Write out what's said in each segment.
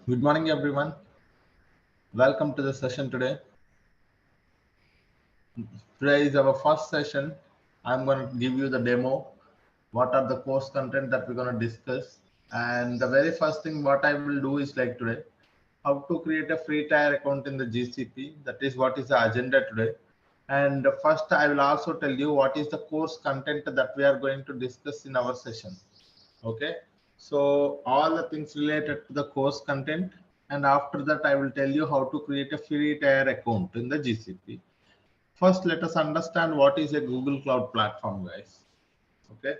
Good morning, everyone. Welcome to the session today. Today is our first session. I'm going to give you the demo. What are the course content that we're going to discuss? And the very first thing what I will do is like today, how to create a free tier account in the GCP. That is what is the agenda today. And first, I will also tell you what is the course content that we are going to discuss in our session. Okay, so all the things related to the course content, and after that I will tell you how to create a free tier account in the GCP. First, let us understand what is a Google Cloud Platform, guys. Okay,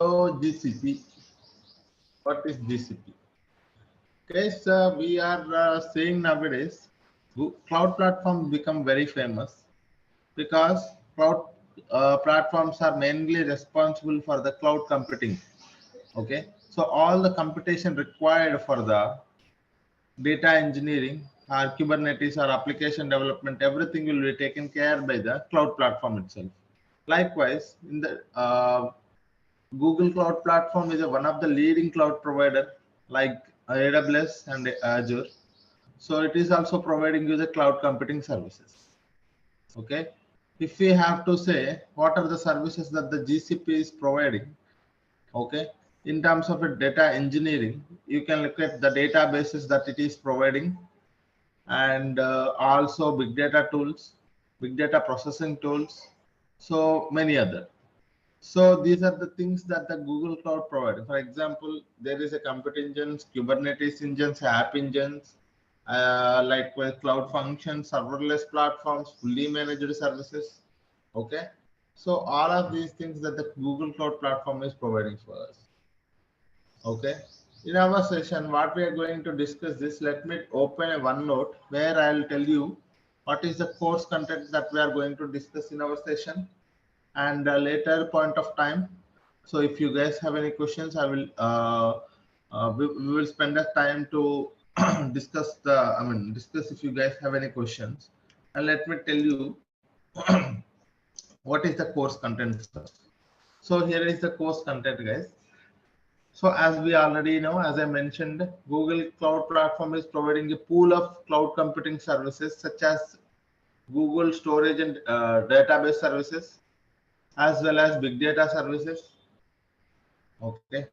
so GCP, what is GCP? Okay, so we are seeing nowadays cloud platforms become very famous because cloud platforms are mainly responsible for the cloud computing. Okay, so all the computation required for the data engineering or Kubernetes or application development, everything will be taken care by the cloud platform itself. Likewise, in the Google Cloud Platform is one of the leading cloud provider like AWS and Azure. So it is also providing you the cloud computing services. Okay. If we have to say what are the services that the GCP is providing, okay, in terms of a data engineering, you can look at the databases that it is providing, and also big data tools, big data processing tools, so many other. So these are the things that the Google Cloud provides. For example, there is a compute engines, Kubernetes engines, app engines, like with cloud functions, serverless platforms, fully managed services. Okay, so all of these things that the Google Cloud platform is providing for us. Okay. In our session, what we are going to discuss this, let me open a OneNote where I'll tell you what is the course content that we are going to discuss in our session and a later point of time. So if you guys have any questions, I will we will spend the time to discuss discuss if you guys have any questions. And let me tell you what is the course content first. So here is the course content, guys. So as we already know, as I mentioned, Google Cloud Platform is providing a pool of cloud computing services such as Google storage and database services, as well as big data services. Okay.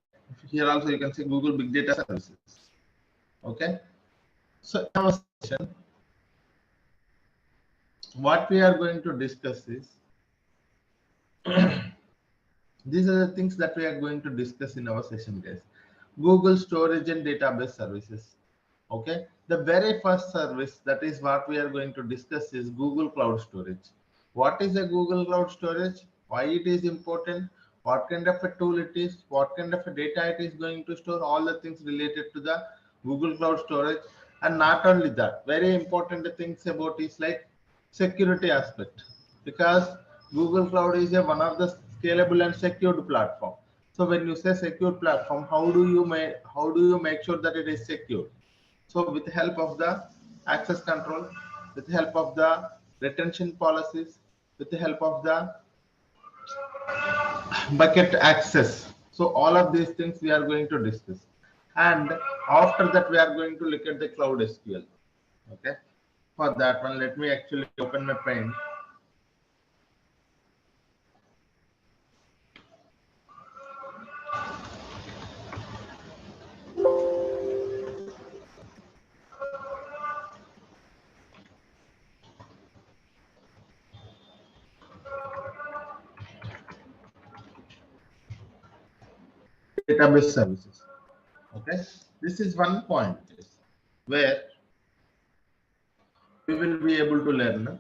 Here also you can see Google Big Data Services. Okay. So in our session, what we are going to discuss is these are the things that we are going to discuss in our session, guys. Google storage and database services. Okay, the very first service that is what we are going to discuss is Google Cloud Storage. What is a Google Cloud Storage? Why it is important? What kind of a tool it is? What kind of a data it is going to store? All the things related to the Google Cloud Storage. And not only that, very important things about is like security aspect, because Google Cloud is one of the scalable and secured platform. So when you say secure platform, how do you make sure that it is secure? So with the help of the access control, with the help of the retention policies, with the help of the bucket access. So all of these things we are going to discuss. And after that, we are going to look at the cloud SQL. Okay. For that one, let me actually open my pen. Database services. Okay. This is one point where we will be able to learn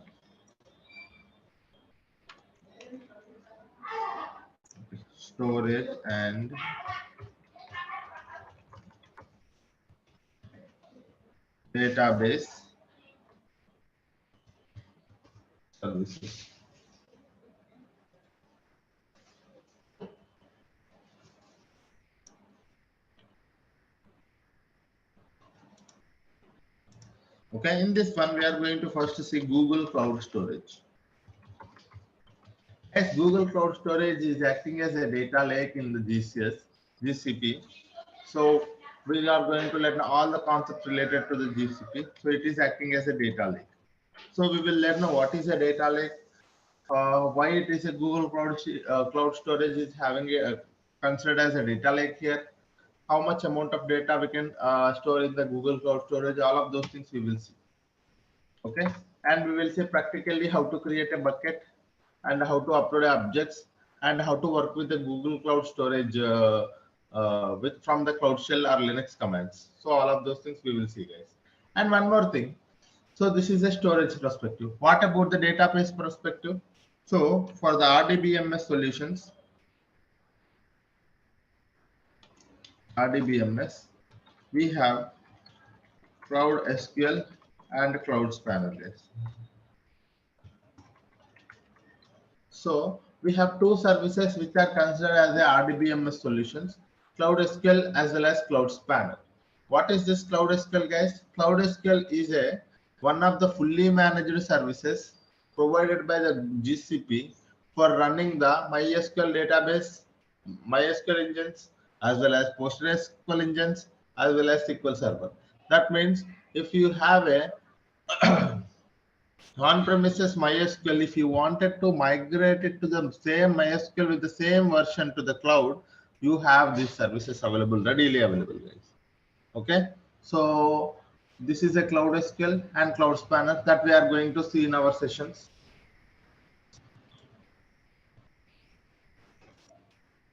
storage and database services. Okay, in this one, we are going to first see Google Cloud Storage. Yes, Google Cloud Storage is acting as a data lake in the GCP. So we are going to learn all the concepts related to the GCP. So it is acting as a data lake. So we will learn what is a data lake, why it is a Google Cloud Storage is having a considered as a data lake here, how much amount of data we can store in the Google Cloud Storage, all of those things we will see. Okay, and we will see practically how to create a bucket and how to upload objects and how to work with the Google Cloud Storage with from the Cloud Shell or Linux commands. So all of those things we will see, guys. And one more thing. So this is a storage perspective. What about the database perspective? So for the RDBMS solutions, RDBMS, we have Cloud SQL and Cloud Spanner, guys. So we have two services which are considered as the RDBMS solutions, Cloud SQL as well as Cloud Spanner. What is this Cloud SQL, guys? Cloud SQL is one of the fully managed services provided by the GCP for running the MySQL database, MySQL engines, as well as PostgreSQL engines, as well as SQL Server. That means if you have a on-premises MySQL, if you wanted to migrate it to the same MySQL with the same version to the cloud, you have these services available, readily available, guys. Okay, so this is a Cloud SQL and Cloud Spanner that we are going to see in our sessions.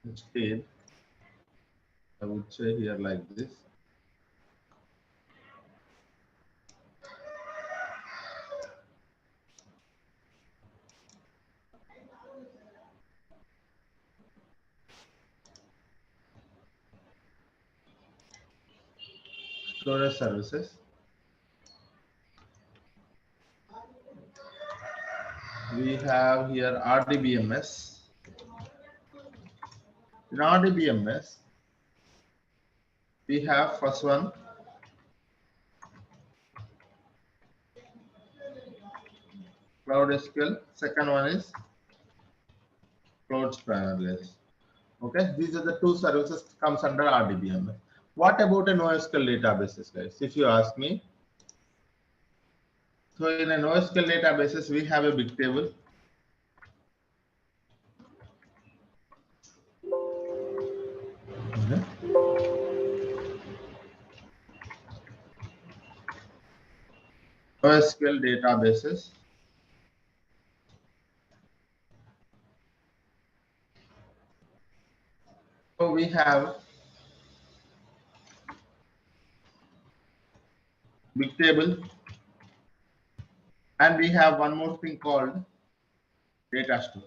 Instead, I would say here like this. Storage services. We have here RDBMS. In RDBMS, we have first one Cloud SQL, second one is Cloud Spanner. Okay, these are the two services comes under RDBMS. What about a NoSQL databases, guys? If you ask me, so in a NoSQL databases, we have a big table. NoSQL databases. So we have big table, and we have one more thing called data store.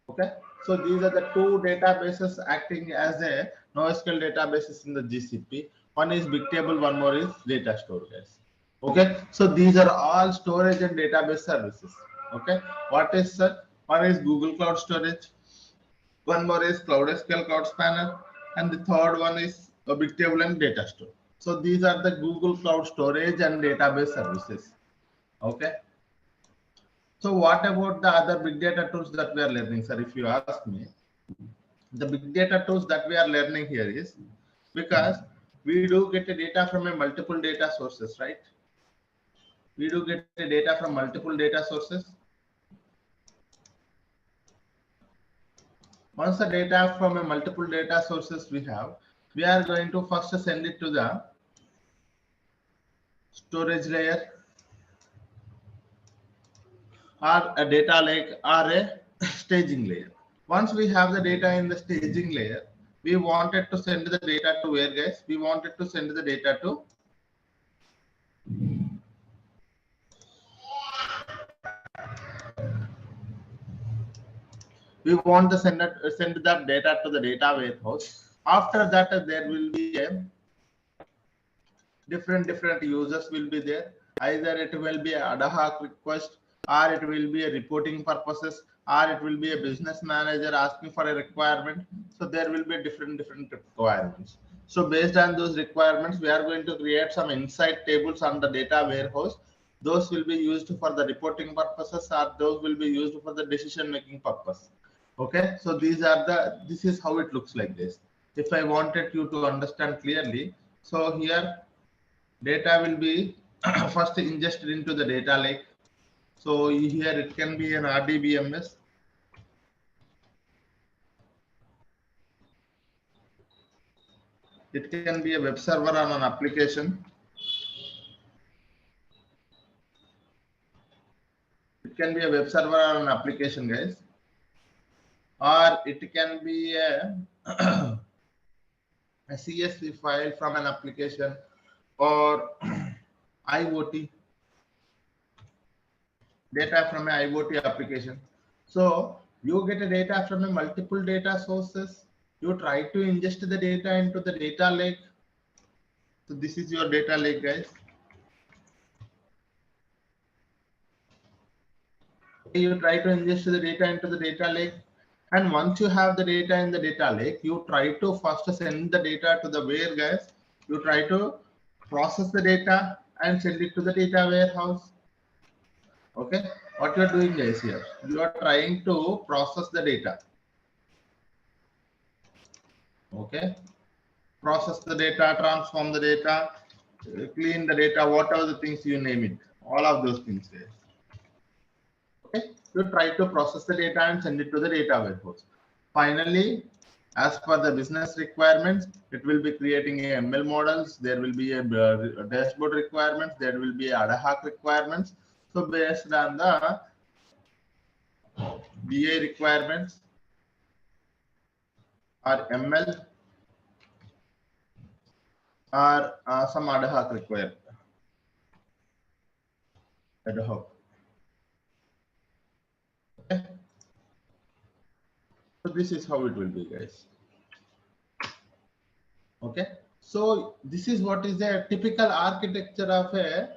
Okay, so these are the two databases acting as a NoSQL databases in the GCP. One is big table, one more is data store, guys. Okay, so these are all storage and database services. Okay, what is sir? One is Google Cloud Storage, one more is Cloud SQL, Cloud Spanner, and the third one is a big table and data store. So these are the Google Cloud Storage and database services. Okay. So what about the other big data tools that we are learning, sir? If you ask me, the big data tools that we are learning here is because we do get the data from a multiple data sources, right? We do get the data from multiple data sources. Once the data from a multiple data sources we have, we are going to first send it to the storage layer or a data lake or a staging layer. Once we have the data in the staging layer, we wanted to send the data to where, guys? We wanted to send the data to send that data to the data warehouse. After that, there will be a different users will be there. Either it will be ad hoc request, or it will be a reporting purposes, or it will be a business manager asking for a requirement. So there will be different requirements. So based on those requirements, we are going to create some insight tables on the data warehouse those will be used for the reporting purposes, or those will be used for the decision making purpose. Okay, so this is how it looks like this. If I wanted you to understand clearly, so here data will be first ingested into the data lake. So here it can be an RDBMS. It can be a web server on an application. It can be a web server or an application, guys. Or it can be a CSV file from an application, or IoT data from an IoT application. So you get a data from a multiple data sources. You try to ingest the data into the data lake. So this is your data lake, guys. You try to ingest the data into the data lake, and once you have the data in the data lake, you try to first send the data to the where, guys. You try to process the data and send it to the data warehouse. Okay, what you are doing, guys, here you are trying to process the data. Okay, process the data, transform the data, clean the data, whatever the things you name it, all of those things, guys. Okay, you try to process the data and send it to the data warehouse. Finally, as per the business requirements, it will be creating a ML models. There will be a dashboard requirements. There will be ad hoc requirements. So based on the BA requirements or ML or some ad hoc requirement. Ad hoc. Okay. So this is how it will be, guys. Okay, so this is what is a typical architecture of a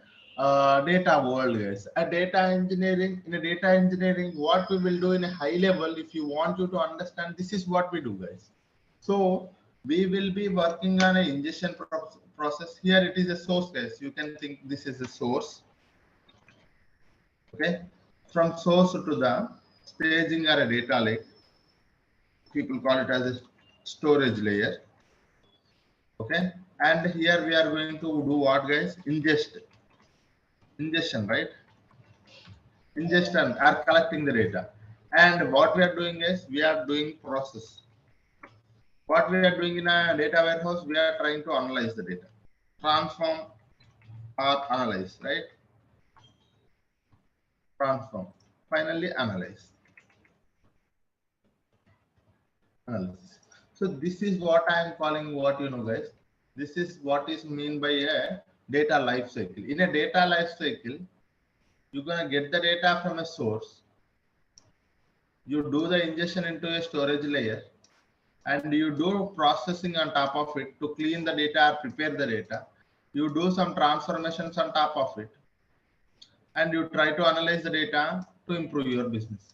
data world, guys. A data engineering, in a data engineering, what we will do in a high level, if you want you to understand, this is what we do, guys. So we will be working on an ingestion process. Here it is a source, guys. You can think this is a source. Okay, from source to the staging or a data lake, people call it as a storage layer. Okay, and here we are going to do what, guys? Ingestion, right? Ingestion are collecting the data, and what we are doing is we are doing process. What we are doing in a data warehouse, we are trying to analyze the data, transform or analyze, right? Transform, finally analyze. Analysis. So this is what I am calling, what you know, guys. This is what is mean by a data life cycle. In a data life cycle, you're gonna get the data from a source. You do the ingestion into a storage layer, and you do processing on top of it to clean the data, prepare the data. You do some transformations on top of it, and you try to analyze the data to improve your business.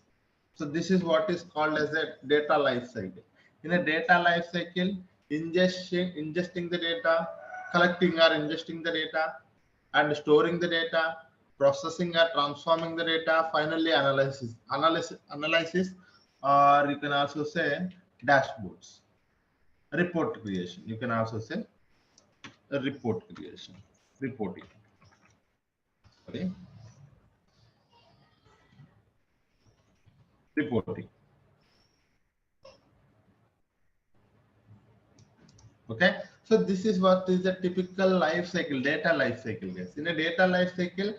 So this is what is called as a data life cycle. In a data life cycle, ingesting the data, collecting or ingesting the data, and storing the data, processing or transforming the data, finally analysis, or you can also say dashboards, report creation. You can also say report creation, reporting. Okay, reporting. Okay, so this is what is the typical life cycle, data life cycle, guys. In a data life cycle,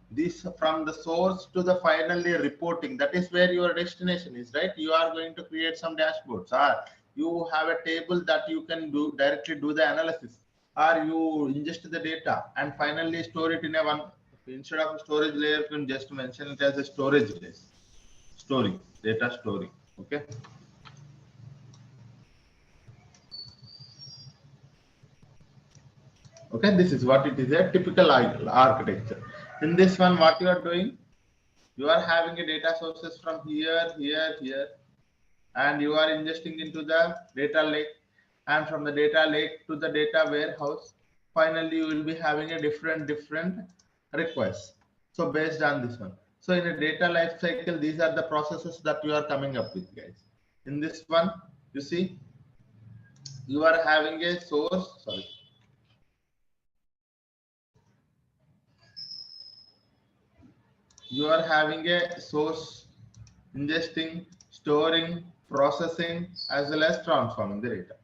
this from the source to the finally reporting, that is where your destination is, right? You are going to create some dashboards, or you have a table that you can do directly do the analysis, or you ingest the data and finally store it in a one, instead of a storage layer, you can just mention it as a storage layer, storing, data storing. Okay. Okay, this is what it is, a typical architecture. In this one, what you are doing, you are having a data sources from here, and you are ingesting into the data lake, and from the data lake to the data warehouse. Finally, you will be having a different requests. So based on this one. So in a data life cycle, these are the processes that you are coming up with, guys. In this one, you see, you are having a source, sorry. You are having a source, ingesting, storing, processing, as well as transforming the data.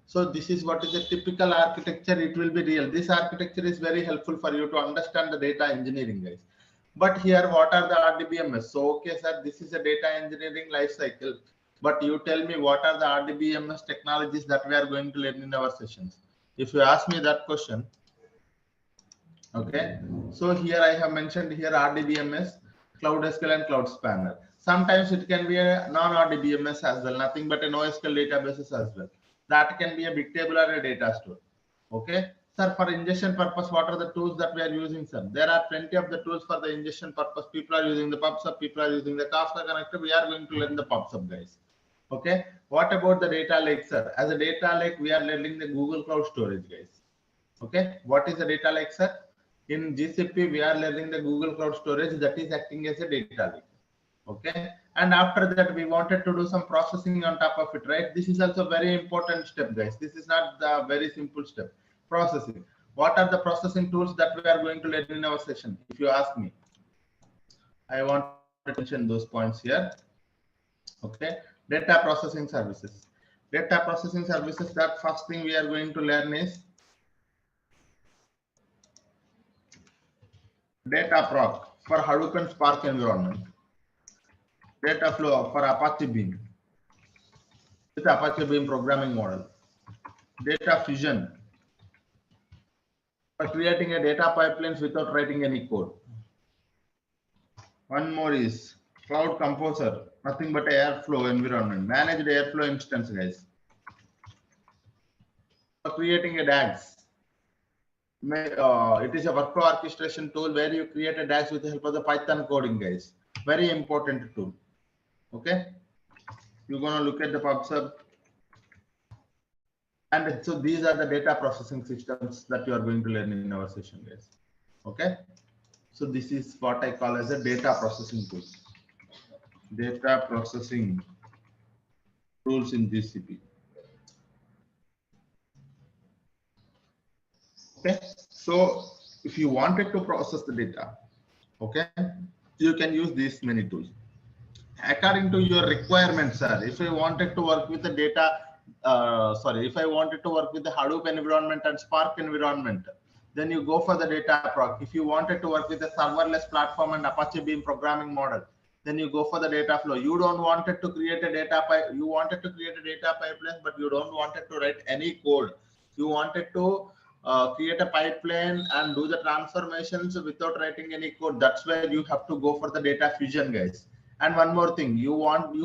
So this is what is a typical architecture. It will be real. This architecture is very helpful for you to understand the data engineering, guys. But here, what are the RDBMS? So, okay, sir, this is a data engineering life cycle. But you tell me what are the RDBMS technologies that we are going to learn in our sessions? If you ask me that question, okay. So here I have mentioned here RDBMS, Cloud SQL and Cloud Spanner. Sometimes it can be a non-RDBMS as well, nothing but a NoSQL databases as well. That can be a big table or a data store. Okay. Sir, for ingestion purpose, what are the tools that we are using, sir? There are plenty of the tools for the ingestion purpose. People are using the PubSub, people are using the Kafka connector. We are going to learn the PubSub, guys. Okay. What about the data lake, sir? As a data lake, we are learning the Google Cloud Storage, guys. Okay. What is the data lake, sir? In GCP, we are learning the Google Cloud Storage that is acting as a data lake. Okay. And after that, we wanted to do some processing on top of it, right? This is also very important step, guys. This is not the very simple step. Processing. What are the processing tools that we are going to learn in our session? If you ask me, I want to mention those points here. Okay. Data processing services. Data processing services, that first thing we are going to learn is data proc for Hadoop and Spark environment. Data flow for Apache Beam with Apache Beam programming model. Data fusion for creating a data pipelines without writing any code. One more is Cloud Composer, nothing but Airflow environment, managed Airflow instance, guys. For creating a DAGs, it is a workflow orchestration tool where you create a DAGs with the help of the Python coding, guys. Very important tool. Okay, you're gonna look at the PubSub. And so these are the data processing systems that you are going to learn in our session, guys. Okay. So this is what I call as a data processing tool. Data processing tools in GCP. Okay. So if you wanted to process the data, okay, you can use these many tools. According to your requirements, sir, if I wanted to work with the data, if I wanted to work with the Hadoop environment and Spark environment, then you go for the data proc. If you wanted to work with a serverless platform and Apache Beam programming model, then you go for the data flow. You don't wanted to create a data pipe. You wanted to create a data pipeline, but you don't wanted to write any code. You wanted to create a pipeline and do the transformations without writing any code. That's where you have to go for the data fusion, guys. And one more thing, you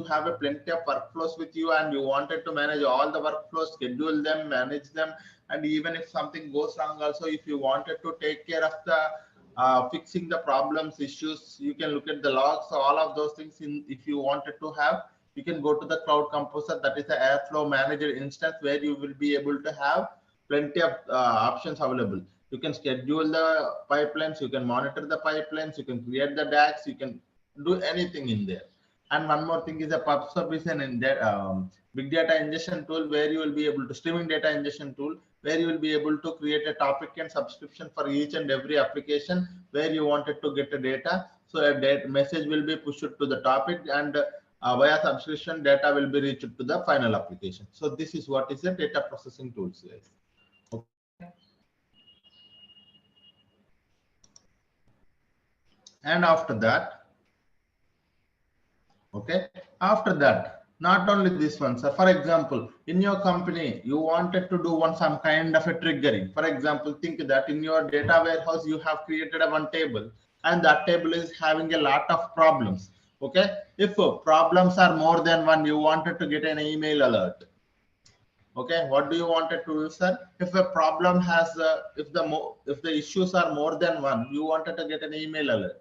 have a plenty of workflows with you and you wanted to manage all the workflows, schedule them, manage them. And even if something goes wrong also, if you wanted to take care of the fixing the problems, issues, you can look at the logs. So all of those things, if you wanted to have, you can go to the Cloud Composer. That is the Airflow Manager instance where you will be able to have plenty of options available. You can schedule the pipelines, you can monitor the pipelines, you can create the DAX, you can do anything in there. And one more thing is a PubSub is an big data ingestion tool where you will be able to streaming data ingestion tool where you will be able to create a topic and subscription for each and every application where you wanted to get the data. So a data message will be pushed to the topic and via subscription data will be reached to the final application. So this is what is the data processing tools, guys. Okay. And after that, okay, after that, not only this one, sir. For example, in your company, you wanted to do some kind of a triggering. For example, think that in your data warehouse, you have created a one table and that table is having a lot of problems. Okay. If problems are more than one, you wanted to get an email alert. Okay. What do you wanted to do, sir? If a problem has, if the issues are more than one, you wanted to get an email alert.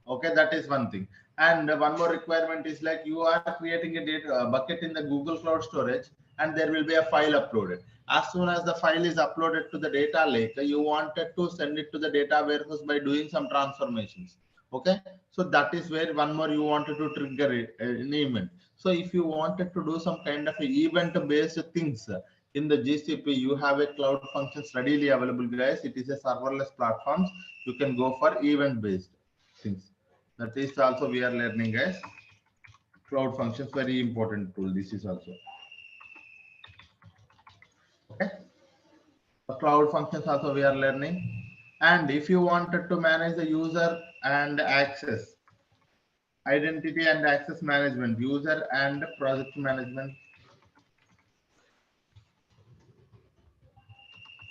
Okay, that is one thing. And one more requirement is like you are creating a data bucket in the Google Cloud Storage and there will be a file uploaded. As soon as the file is uploaded to the data lake, you wanted to send it to the data warehouse by doing some transformations. Okay, so that is where one more you wanted to trigger an event. So if you wanted to do some kind of event based things in the GCP, you have a cloud functions readily available, guys. It is a serverless platforms. You can go for event based things. That is also we are learning, guys. Cloud functions very important tool. This is also okay. The cloud functions also we are learning. And if you wanted to manage the user and access, identity and access management, user and project management.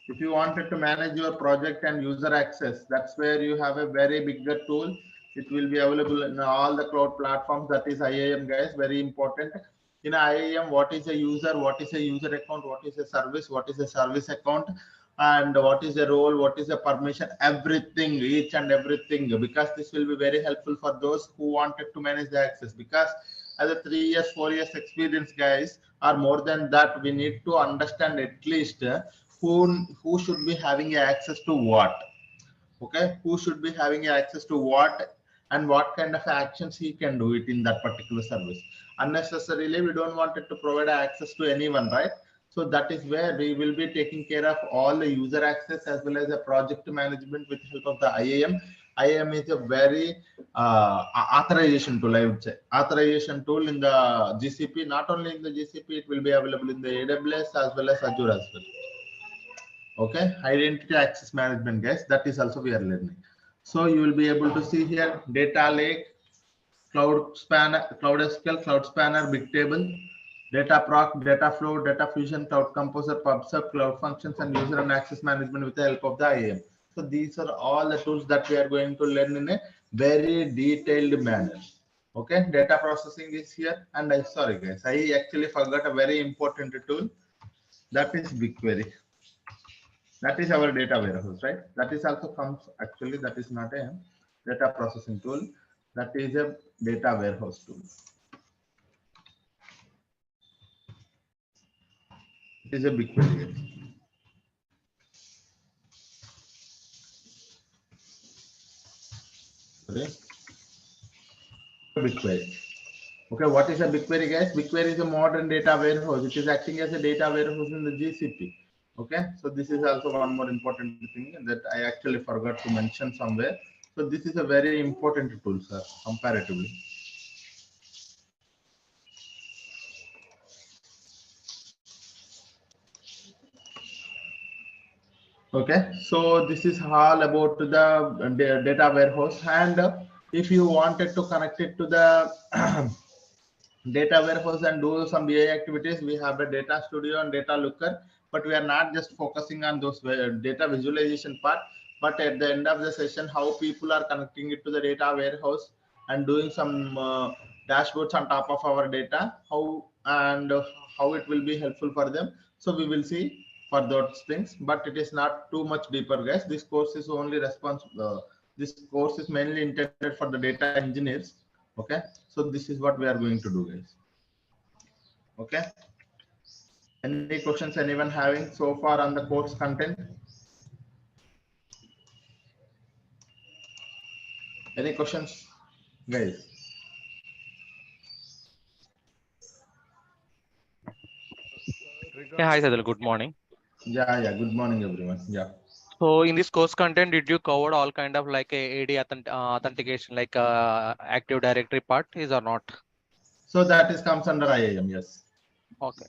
If you wanted to manage your project and user access, that's where you have a very bigger tool. It will be available in all the cloud platforms. That is IAM, guys, very important. In IAM, what is a user, what is a user account, what is a service, what is a service account, and what is the role, what is the permission, everything, each and everything, because this will be very helpful for those who wanted to manage the access. Because as a 3 years, 4 years experience, guys, or more than that, we need to understand at least who should be having access to what. Okay, who should be having access to what, and what kind of actions he can do it in that particular service. Unnecessarily we don't want it to provide access to anyone, right? So that is where we will be taking care of all the user access as well as the project management with help of the IAM. IAM is a very authorization tool, I would say. Authorization tool in the GCP. Not only in the GCP, it will be available in the AWS as well as Azure as well. Okay, identity access management, guys, that is also we are learning. So you will be able to see here data lake, cloud spanner, cloud SQL, cloud spanner, bigtable, data proc, data flow, data fusion, cloud composer, pubsub, cloud functions, and user and access management with the help of the IAM. So these are all the tools that we are going to learn in a very detailed manner. Okay, data processing is here. And I sorry guys, I actually forgot a very important tool, that is BigQuery. That is our data warehouse, right? That is also comes, actually that is not a data processing tool, that is a data warehouse tool. It is a BigQuery. Okay, BigQuery. Okay, what is a BigQuery, guys? BigQuery is a modern data warehouse. It is acting as a data warehouse in the GCP. Okay, so this is also one more important thing that I actually forgot to mention somewhere. So this is a very important tool, sir, comparatively. Okay, so this is all about the data warehouse. And if you wanted to connect it to the data warehouse and do some BI activities, we have a data studio and data looker, but we are not just focusing on those data visualization part, but at the end of the session, how people are connecting it to the data warehouse and doing some dashboards on top of our data, how and how it will be helpful for them. So we will see for those things, but it is not too much deeper, guys. This course is only responsible. This course is mainly intended for the data engineers. Okay, so this is what we are going to do, guys. Okay, any questions anyone having so far on the course content? Any questions, guys? Yeah, hi Saidhul, good morning. Yeah, good morning everyone. Yeah, So in this course content, did you cover all kind of like a AD authentication, like Active Directory part is or not? so that is comes under IAM. Yes. Okay.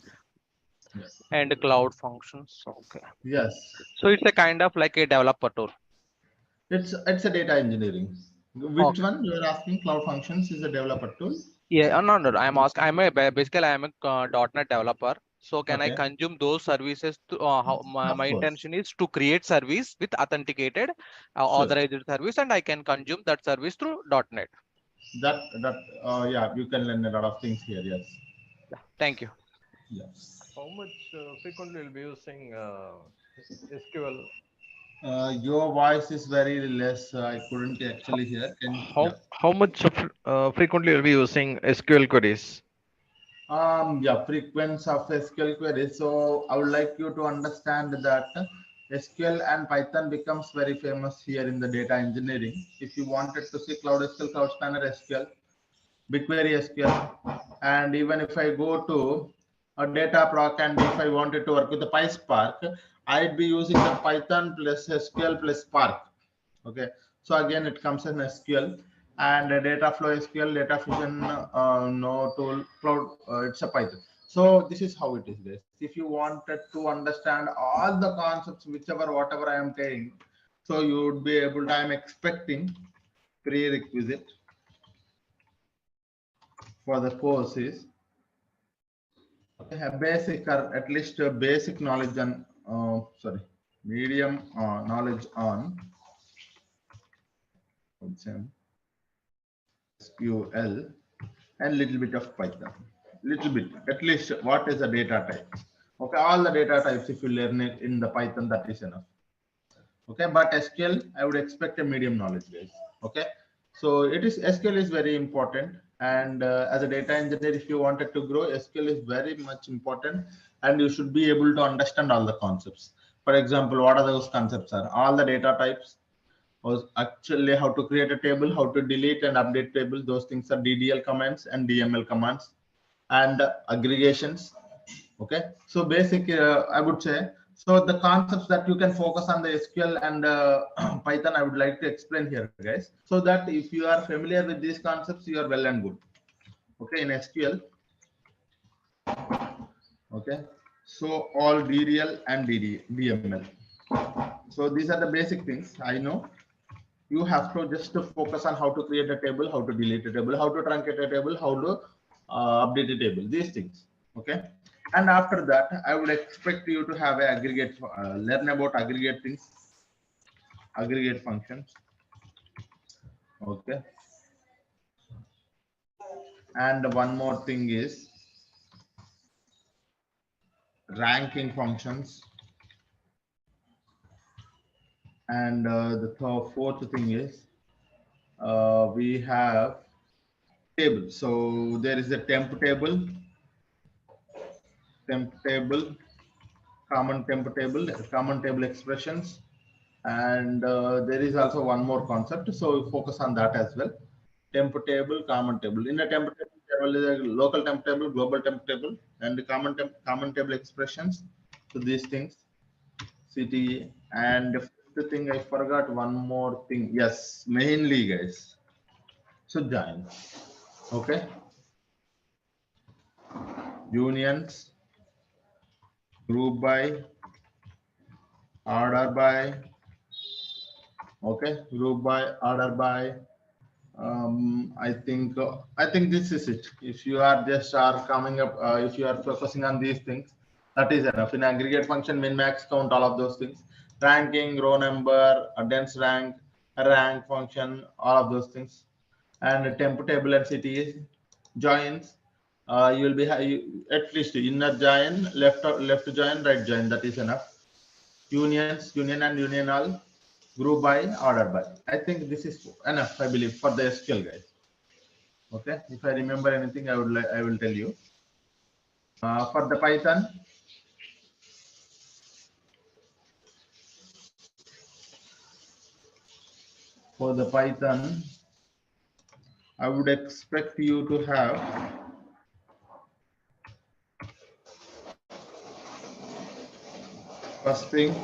Yes. And cloud functions. Okay. Yes, So it's a kind of like a developer tool. it's a data engineering. Which Okay. one you are asking? Cloud functions is a developer tool. Yeah, no. I'm asking. Basically I'm a .NET developer. So can I Okay, consume those services to how my of course. intention is to create service with authenticated Sure. authorized service, and I can consume that service through .NET. That yeah, you can learn a lot of things here. Yes. Yeah. Thank you. Yes. How much frequently will be using SQL? Your voice is very less. I couldn't actually hear. Can How yeah. how much frequently will be using SQL queries? Yeah, frequency of SQL queries. So I would like you to understand that SQL and Python becomes very famous here in the data engineering. If you wanted to see Cloud SQL, Cloud Spanner SQL, BigQuery SQL, and even if I go to a data proc and if I wanted to work with the PySpark, I'd be using the Python plus SQL plus Spark. Okay, so again it comes in SQL and data flow SQL, data fusion, no tool, cloud, it's a Python. So this is how it is, guys. If you wanted to understand all the concepts, whatever I am saying, so you would be able to, I am expecting prerequisite for the course is a basic or at least a basic knowledge on, medium knowledge on SQL and little bit of Python. Little bit, at least what is the data type. Okay, all the data types, if you learn it in the Python, that is enough. Okay, but SQL, I would expect a medium knowledge base. Okay, so it is SQL is very important. And as a data engineer, if you wanted to grow, SQL is very much important, and you should be able to understand all the concepts. For example, what are those concepts are? All the data types, or actually how to create a table, how to delete and update table. Those things are DDL commands and DML commands, and aggregations. Okay, so basic, I would say. So the concepts that you can focus on the SQL and Python, I would like to explain here, guys, so that if you are familiar with these concepts, you are well and good. Okay, in SQL. Okay, so all DDL and DML. So these are the basic things. I know you have to just focus on how to create a table, how to delete a table, how to truncate a table, how to update a table, these things. Okay, and after that I would expect you to have a aggregate, learn about aggregate things, aggregate functions. Okay, and one more thing is ranking functions, and the fourth thing is we have table. So there is a temp table, common table expressions, and there is also one more concept, so we focus on that as well. Temp table, common table. In a temp table, there is a local temp table, global temp table, and the common table expressions. So these things, CTE. And the fifth thing, I forgot one more thing. Yes, mainly, guys. So join. Okay. Unions, group by, order by. Okay, group by, order by. I think this is it. If you are just coming up, if you are focusing on these things, that is enough. In aggregate function, min, max, count, all of those things. Ranking, row number, a dense rank, a rank function, all of those things. And temp table and CTE joins. You will be at least inner join, left join, right join. That is enough. Unions, union and union all. Group by, order by. I think this is enough, I believe, for the SQL, guys. Okay, if I remember anything, I will tell you. For the Python, I would expect you to have first thing,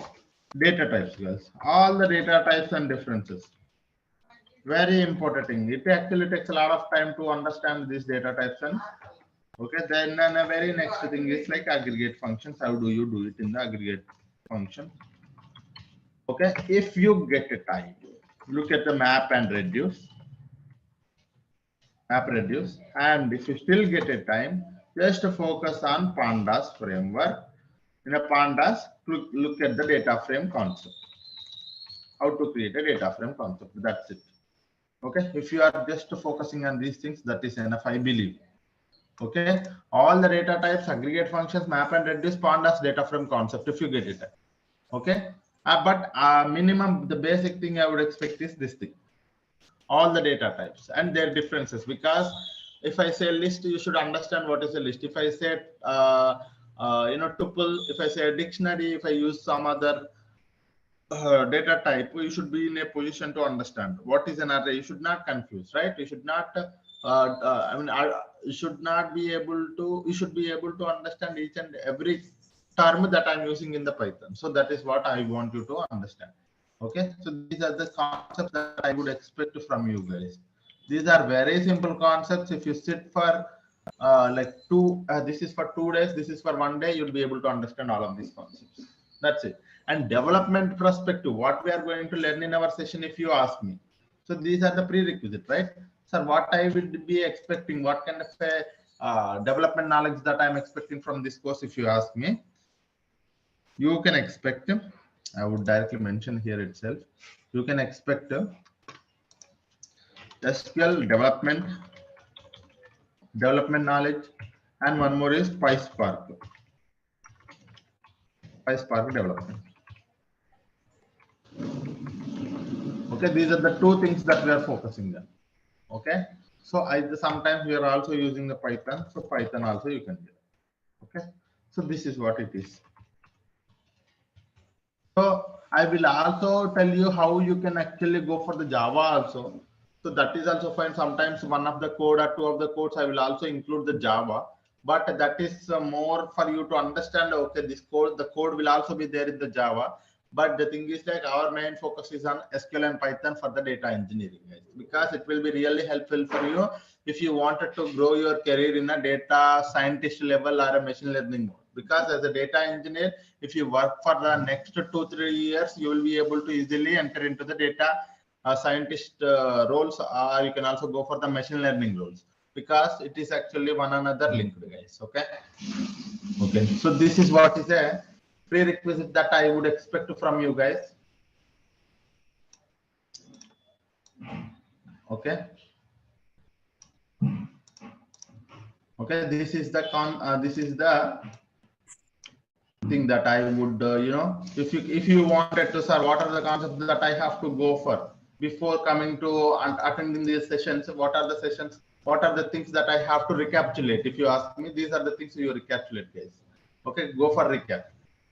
data types, guys. All the data types and differences. Very important thing. It actually takes a lot of time to understand these data types. And okay, then the very next thing is like aggregate functions. How do you do it in the aggregate function? Okay, if you get a time, look at the map and reduce. And if you still get a time, just focus on pandas framework. In a pandas, look at the data frame concept. How to create a data frame concept. That's it. Okay, if you are just focusing on these things, that is enough, I believe. Okay, all the data types, aggregate functions, map and reduce, pandas, data frame concept, if you get it. Okay, but minimum, the basic thing I would expect is this thing, all the data types and their differences. Because if I say list, you should understand what is a list. If I say tuple, if I say a dictionary, if I use some other data type, you should be in a position to understand what is an array. You should not confuse, right? You should not, you should not be able to, you should be able to understand each and every term that I'm using in the Python. So that is what I want you to understand. Okay, so these are the concepts that I would expect from you guys. These are very simple concepts. If you sit for this is for 2 days, this is for 1 day, you'll be able to understand all of these concepts. That's it. And development perspective, what we are going to learn in our session, if you ask me. So these are the prerequisites, right? So what I would be expecting, what kind of a development knowledge that I'm expecting from this course, if you ask me, you can expect, I would directly mention here itself, you can expect SQL development knowledge, and one more is PySpark development. Okay, these are the two things that we are focusing on. Okay, so sometimes we are also using the Python, so Python also you can do. Okay, so this is what it is. So I will also tell you how you can actually go for the Java also. So that is also fine. Sometimes one of the code or two of the codes I will also include the Java, but that is more for you to understand. Okay, this code, the code will also be there in the Java. But the thing is, like, our main focus is on SQL and Python for the data engineering, guys, because it will be really helpful for you if you wanted to grow your career in a data scientist level or a machine learning mode. Because as a data engineer, if you work for the next 2-3 years, you will be able to easily enter into the data scientist roles, or you can also go for the machine learning roles, because it is actually one another linked, guys. Okay. Okay. So this is what is a prerequisite that I would expect from you guys. Okay. Okay. This is the thing that I would, if you wanted to, sir, what are the concepts that I have to go for before coming to attending these sessions? What are the sessions? What are the things that I have to recapitulate? If you ask me, these are the things you recapitulate, guys. Okay, go for recap.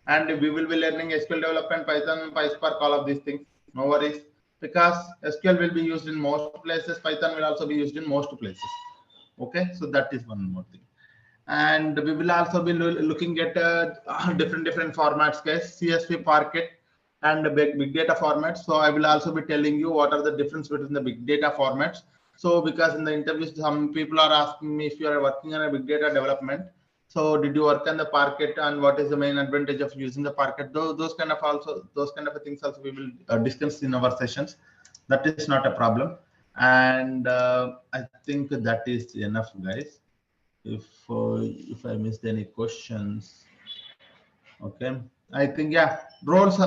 And we will be learning SQL development, Python, PySpark, all of these things. No worries, because SQL will be used in most places. Python will also be used in most places. Okay, so that is one more thing. And we will also be looking at different formats, guys, CSV, Parquet, and big data formats. So I will also be telling you what are the difference between the big data formats. So because in the interviews, some people are asking me if you are working on a big data development, so did you work on the Parquet, and what is the main advantage of using the Parquet? Those kind of things also we will discuss in our sessions. That is not a problem. And I think that is enough, guys. If I missed any questions, okay, I think, yeah, roles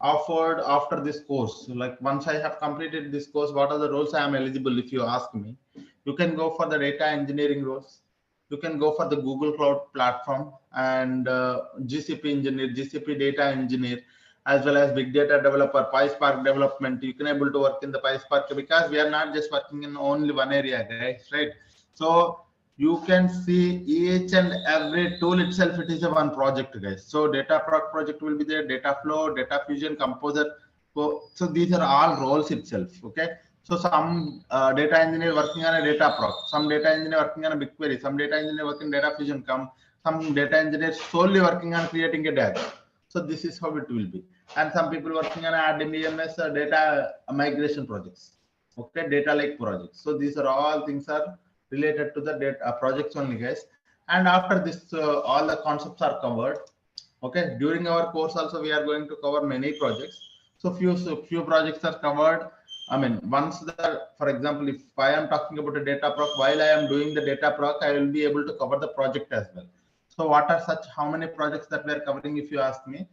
offered after this course. So, like, once I have completed this course, what are the roles I am eligible? If you ask me, you can go for the data engineering roles. You can go for the Google Cloud Platform and GCP engineer, GCP data engineer, as well as big data developer, PySpark development. You can able to work in the PySpark, because we are not just working in only one area, guys, right? So you can see each and every tool itself, it is a one project, guys. So data project will be there, data flow, data fusion, composer. So these are all roles itself. Okay. So some data engineer working on a data proc, some data engineer working on a BigQuery, some data engineer working data fusion, some data engineer solely working on creating a data. So this is how it will be. And some people working on RDBMS data migration projects. Okay, data lake projects. So these are all things are related to the data projects only, guys. And after this, all the concepts are covered. Okay, during our course also we are going to cover many projects. So few projects are covered. I mean, once for example, if I am talking about a data proc, while I am doing the data proc, I will be able to cover the project as well. So what are how many projects that we are covering? If you ask me,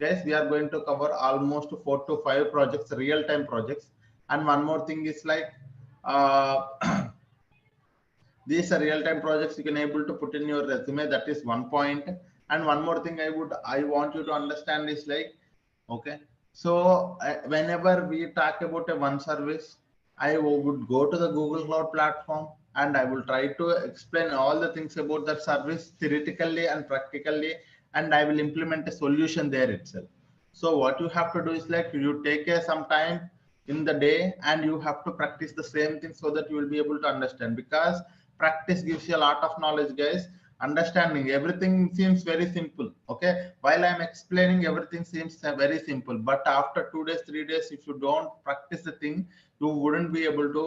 guys, we are going to cover almost 4 to 5 projects, real-time projects. And one more thing is, like, these are real-time projects you can able to put in your resume. That is one point. And one more thing I want you to understand is, like, okay, so whenever we talk about a one service, I would go to the Google Cloud Platform and I will try to explain all the things about that service theoretically and practically, and I will implement a solution there itself. So what you have to do is like you take some time in the day and you have to practice the same thing so that you will be able to understand, because practice gives you a lot of knowledge, guys. Understanding everything seems very simple. Okay, while I'm explaining, everything seems very simple, but after 2 days, 3 days, if you don't practice the thing, you wouldn't be able to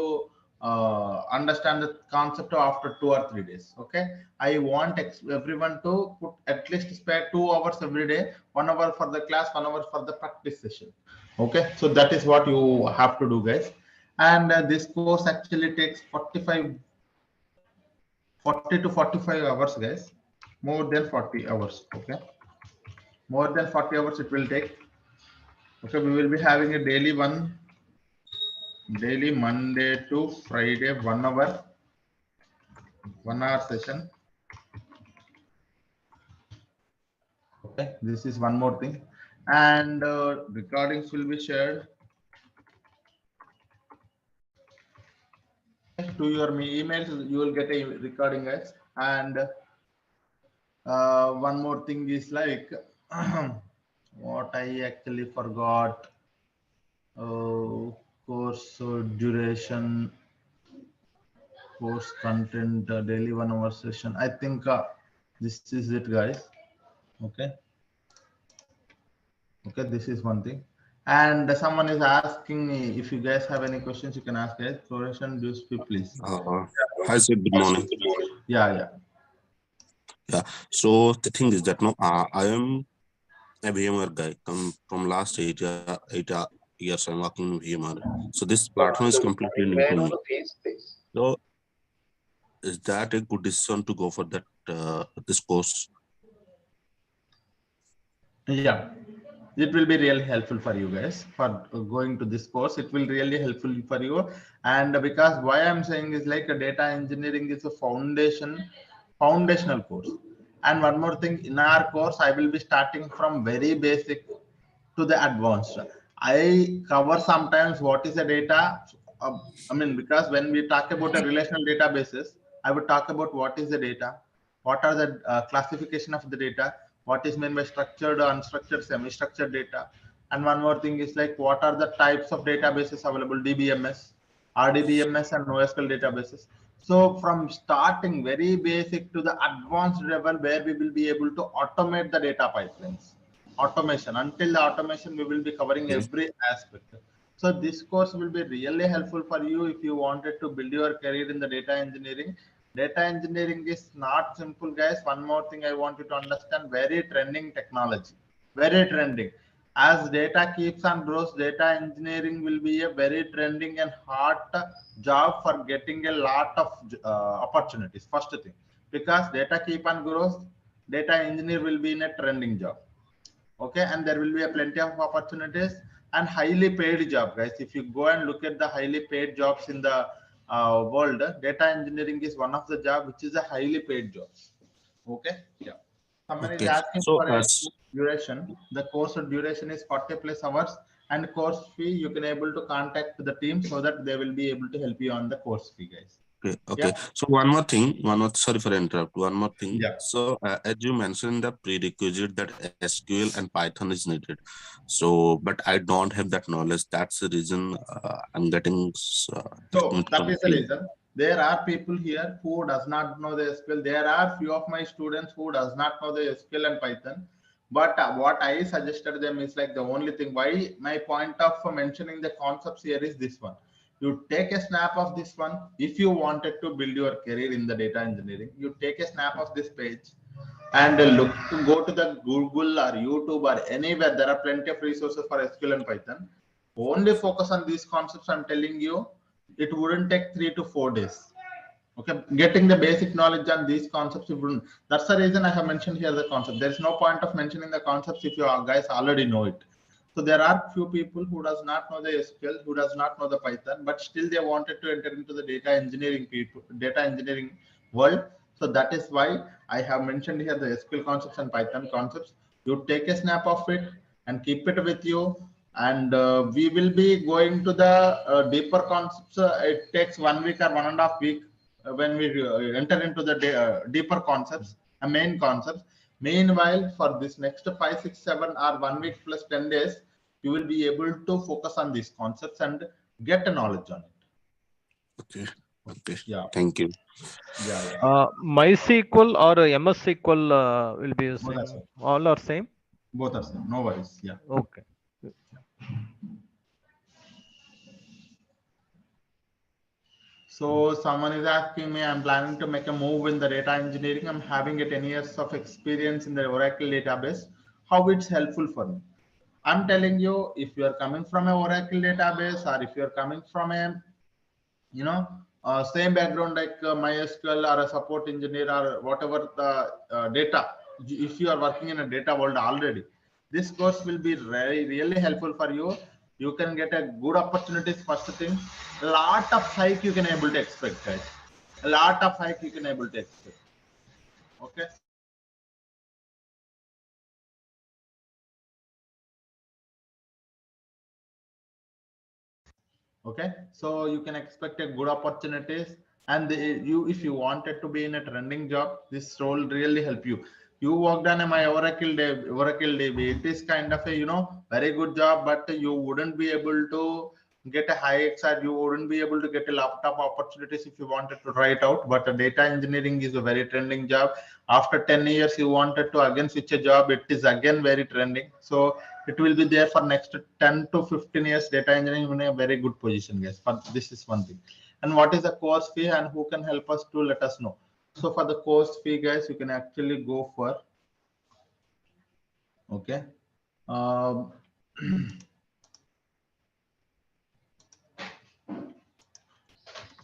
understand the concept after 2 or 3 days. Okay, I want everyone to put at least spare 2 hours every day, 1 hour for the class, 1 hour for the practice session. Okay, so that is what you have to do, guys. And this course actually takes 40 to 45 hours, guys. More than 40 hours. Okay, more than 40 hours it will take. Okay, we will be having a daily Monday to Friday, 1 hour, 1 hour session. Okay, this is one more thing, and recordings will be shared to your emails. You will get a recording, guys. And one more thing is like what I actually forgot. Course duration, course content, daily 1 hour session. I think this is it, guys. Okay. Okay, this is one thing. And someone is asking me if you guys have any questions, you can ask, guys. Floration, do speak, please. Hi, sir. Good morning. Yeah. Yeah. So the thing is that I am a VMware guy. Come from last 8 years, I'm working in VMware. So this platform is completely new to me. So is that a good decision to go for that this course? Yeah, it will be really helpful for you guys for going to this course. It will really helpful for you. And because why I'm saying is like a data engineering is a foundational course. And one more thing, in our course, I will be starting from very basic to the advanced. I cover sometimes what is a data. I mean, because when we talk about a relational databases, I would talk about what is the data, what are the classification of the data, what is meant by structured, unstructured, semi-structured data. And one more thing is like what are the types of databases available, DBMS, RDBMS, and NoSQL databases. So from starting very basic to the advanced level where we will be able to automate the data pipelines. Automation, until the automation, we will be covering every aspect. So this course will be really helpful for you if you wanted to build your career in the data engineering. Data engineering is not simple, guys. One more thing I want you to understand, very trending technology, very trending. As data keeps on grows, data engineering will be a very trending and hot job for getting a lot of opportunities. First thing, because data keep on grows, data engineer will be in a trending job. Okay, and there will be a plenty of opportunities and highly paid job, guys. If you go and look at the highly paid jobs in the world, data engineering is one of the job which is a highly paid job. Okay, yeah. Someone is Okay. asking So for a duration. The course duration is 40 plus hours, and course fee you can able to contact the team so that they will be able to help you on the course fee, guys. Okay. Yeah. So one more thing, sorry for interrupt. One more thing. Yeah. So as you mentioned, the prerequisite that SQL and Python is needed. So, but I don't have that knowledge. That's the reason I'm getting. So that is the reason. There are people here who does not know the SQL. There are few of my students who does not know the SQL and Python. But what I suggested them is like the only thing why my point of mentioning the concepts here is this one. You take a snap of this one. If you wanted to build your career in the data engineering, you take a snap of this page and look to go to the Google or YouTube or anywhere. There are plenty of resources for SQL and Python. Only focus on these concepts. I'm telling you, it wouldn't take 3 to 4 days. Okay, getting the basic knowledge on these concepts, it wouldn't. That's the reason I have mentioned here the concept. There is no point of mentioning the concepts if you guys already know it. So there are few people who does not know the SQL, who does not know the Python, but still they wanted to enter into the data engineering world. So that is why I have mentioned here the SQL concepts and Python concepts. You take a snap of it and keep it with you. And we will be going to the deeper concepts. It takes 1 week or 1.5 weeks when we enter into the deeper concepts, main concepts. Meanwhile, for this next 5, 6, 7 or 1 week plus 10 days, you will be able to focus on these concepts and get a knowledge on it. Okay. Okay. Yeah. Thank you. Yeah. MySQL or MS SQL will be Both are using same. all are same. Both are same. No worries. Yeah. Okay. So someone is asking me, I'm planning to make a move in the data engineering. I'm having a 10 years of experience in the Oracle database. How it's helpful for me? I'm telling you, if you are coming from a Oracle database or if you're coming from a, same background like MySQL or a support engineer or whatever the data, if you are working in a data world already, this course will be really helpful for you. You can get a good opportunities. First thing, a lot of hike you can able to expect, guys. A lot of hike you can able to expect. Okay. Okay, so you can expect a good opportunities, and you, if you wanted to be in a trending job, this role really help you. You worked on my Oracle DB. It is kind of a very good job, but you wouldn't be able to get a high XR. You wouldn't be able to get a laptop opportunities if you wanted to try it out. But data engineering is a very trending job. After 10 years, you wanted to again switch a job. It is again very trending. So it will be there for next 10 to 15 years. Data engineering in a very good position, guys. But this is one thing. And what is the course fee and who can help us to let us know? So for the course fee, guys, you can actually go for, okay, um,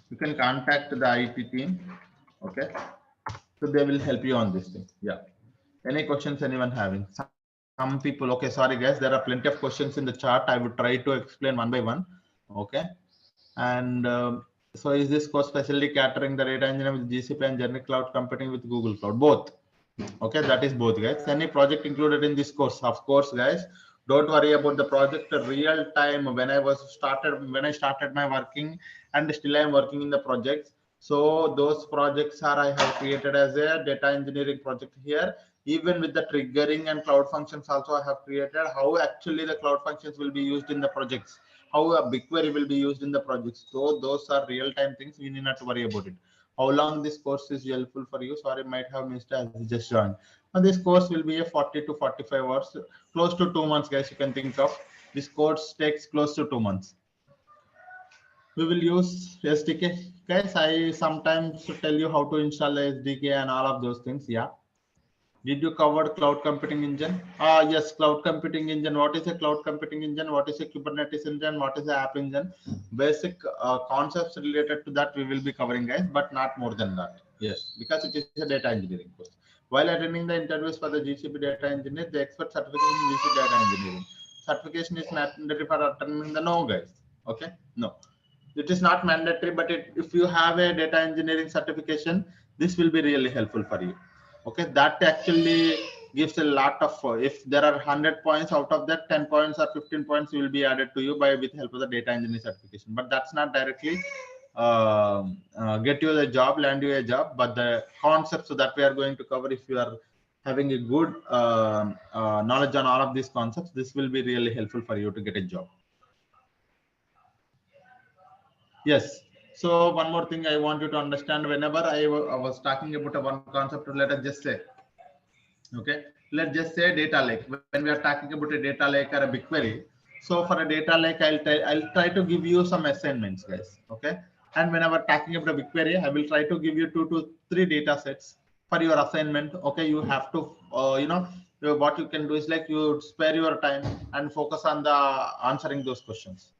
you can contact the IT team. Okay, so they will help you on this thing. Yeah. Any questions anyone having? Some people, okay, sorry guys, there are plenty of questions in the chat. I would try to explain one by one. Okay. And so is this course specially catering the data engineering with GCP and generic cloud computing with Google Cloud? Both. Okay, that is both, guys. Any project included in this course? Of course, guys. Don't worry about the project. Real time when I started my working, and still I am working in the projects. So those projects are I have created as a data engineering project here. Even with the triggering and cloud functions also I have created how actually the cloud functions will be used in the projects, how a BigQuery will be used in the projects. So those are real time things. You need not to worry about it. How long this course is helpful for you? Sorry, might have missed as you just joined. And this course will be a 40 to 45 hours, close to 2 months, guys. You can think of this course takes close to 2 months. We will use SDK, guys. I sometimes tell you how to install the SDK and all of those things. Yeah. Did you cover cloud computing engine? Yes, cloud computing engine. What is a cloud computing engine? What is a Kubernetes engine? What is the app engine? Basic concepts related to that we will be covering, guys, but not more than that. Yes, because it is a data engineering course. While attending the interviews for the GCP data engineer, the expert certification in GCP data engineering. Certification is mandatory for attending the no, guys. Okay, no. It is not mandatory, but if you have a data engineering certification, this will be really helpful for you. Okay, that actually gives a lot of, if there are 100 points, out of that 10 points or 15 points will be added to you by with help of the data engineering certification. But that's not directly get you the job, land you a job, but the concepts that we are going to cover, if you are having a good knowledge on all of these concepts, this will be really helpful for you to get a job. Yes. So one more thing I want you to understand, whenever I was talking about one concept, let us just say, okay, let's just say data lake. When we are talking about a data lake or a BigQuery, so for a data lake, I'll try to give you some assignments, guys. Okay. And whenever talking about a BigQuery, I will try to give you 2 to 3 data sets for your assignment. Okay. You have to, what you can do is like you spare your time and focus on the answering those questions.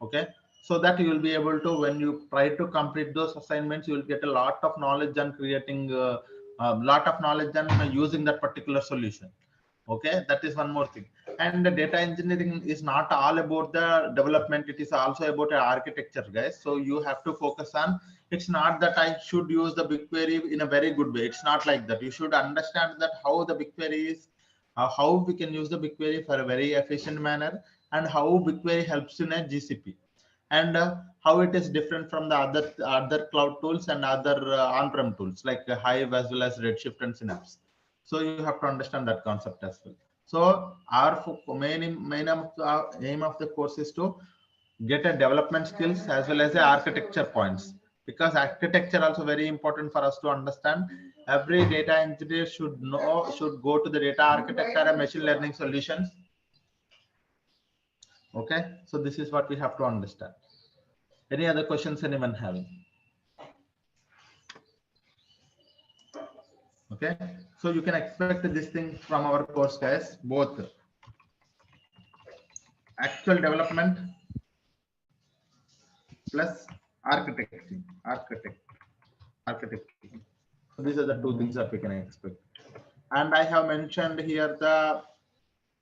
Okay, so that you will be able to, when you try to complete those assignments, you will get a lot of knowledge and creating a lot of knowledge and using that particular solution. Okay, that is one more thing. And the data engineering is not all about the development, it is also about the architecture, guys. So you have to focus on, it's not that I should use the BigQuery in a very good way. It's not like that. You should understand that how the BigQuery is, how we can use the BigQuery for a very efficient manner, and how BigQuery helps in a GCP, and how it is different from the other cloud tools and other on-prem tools like Hive as well as Redshift and Synapse. So you have to understand that concept as well. So our aim of the course is to get a development skills as well as the architecture points, because architecture also very important for us to understand. Every data engineer should go to the data architecture and machine learning solutions. Okay, so this is what we have to understand. Any other questions anyone having? Okay, so you can expect this thing from our course, guys, both actual development plus architecting. So these are the two things that we can expect. And I have mentioned here the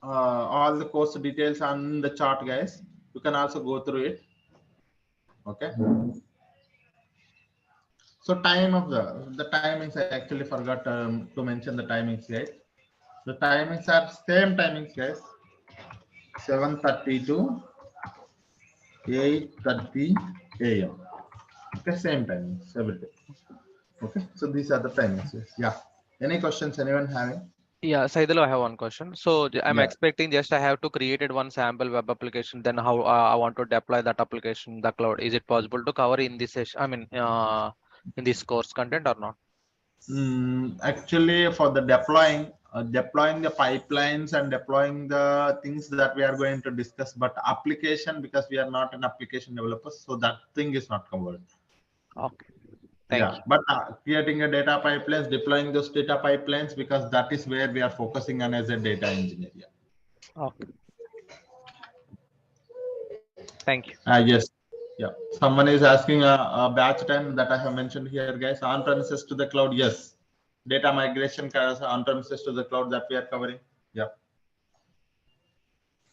all the course details on the chart, guys. You can also go through it. Okay. So time of the timings, I actually forgot to mention the timings, guys. The timings are same timings, guys. 7:30 to 8:30 a.m. Okay, same timings every day. Okay, so these are the timings. Yes. Yeah. Any questions anyone having? Yeah, Saidhul, I have one question. So I'm Yeah. expecting just I have to create one sample web application. Then how I want to deploy that application in the cloud? Is it possible to cover in this session? I mean, in this course content or not? Actually, for the deploying the pipelines and deploying the things that we are going to discuss, but application, because we are not an application developer, so that thing is not covered. Okay. Thank you. But creating a data pipelines, deploying those data pipelines, because that is where we are focusing on as a data engineer. Yeah. Okay. Thank you. Yes. Yeah. Someone is asking a batch time that I have mentioned here, guys. On premises to the cloud. Yes. Data migration on premises to the cloud that we are covering. Yeah.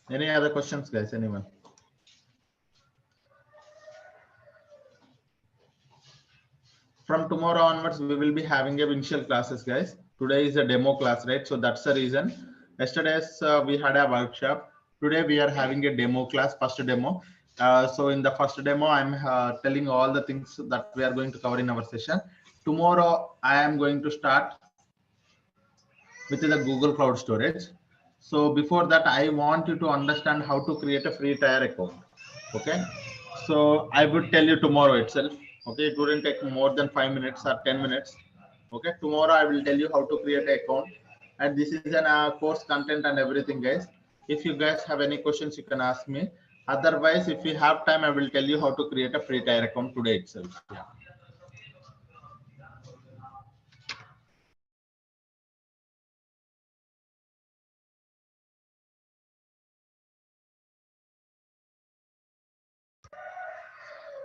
Any other questions, guys? Anyone? From tomorrow onwards, we will be having a initial classes, guys. Today is a demo class, right? So that's the reason. Yesterday's we had a workshop. Today we are having a demo class, first demo. So in the first demo, I'm telling all the things that we are going to cover in our session. Tomorrow, I am going to start with the Google Cloud Storage. So before that, I want you to understand how to create a free tier account. Okay. So I would tell you tomorrow itself. Okay. It wouldn't take more than 5 minutes or 10 minutes. Okay. Tomorrow I will tell you how to create an account. And this is an course content and everything, guys. If you guys have any questions, you can ask me. Otherwise, if you have time, I will tell you how to create a free tier account today itself. Yeah.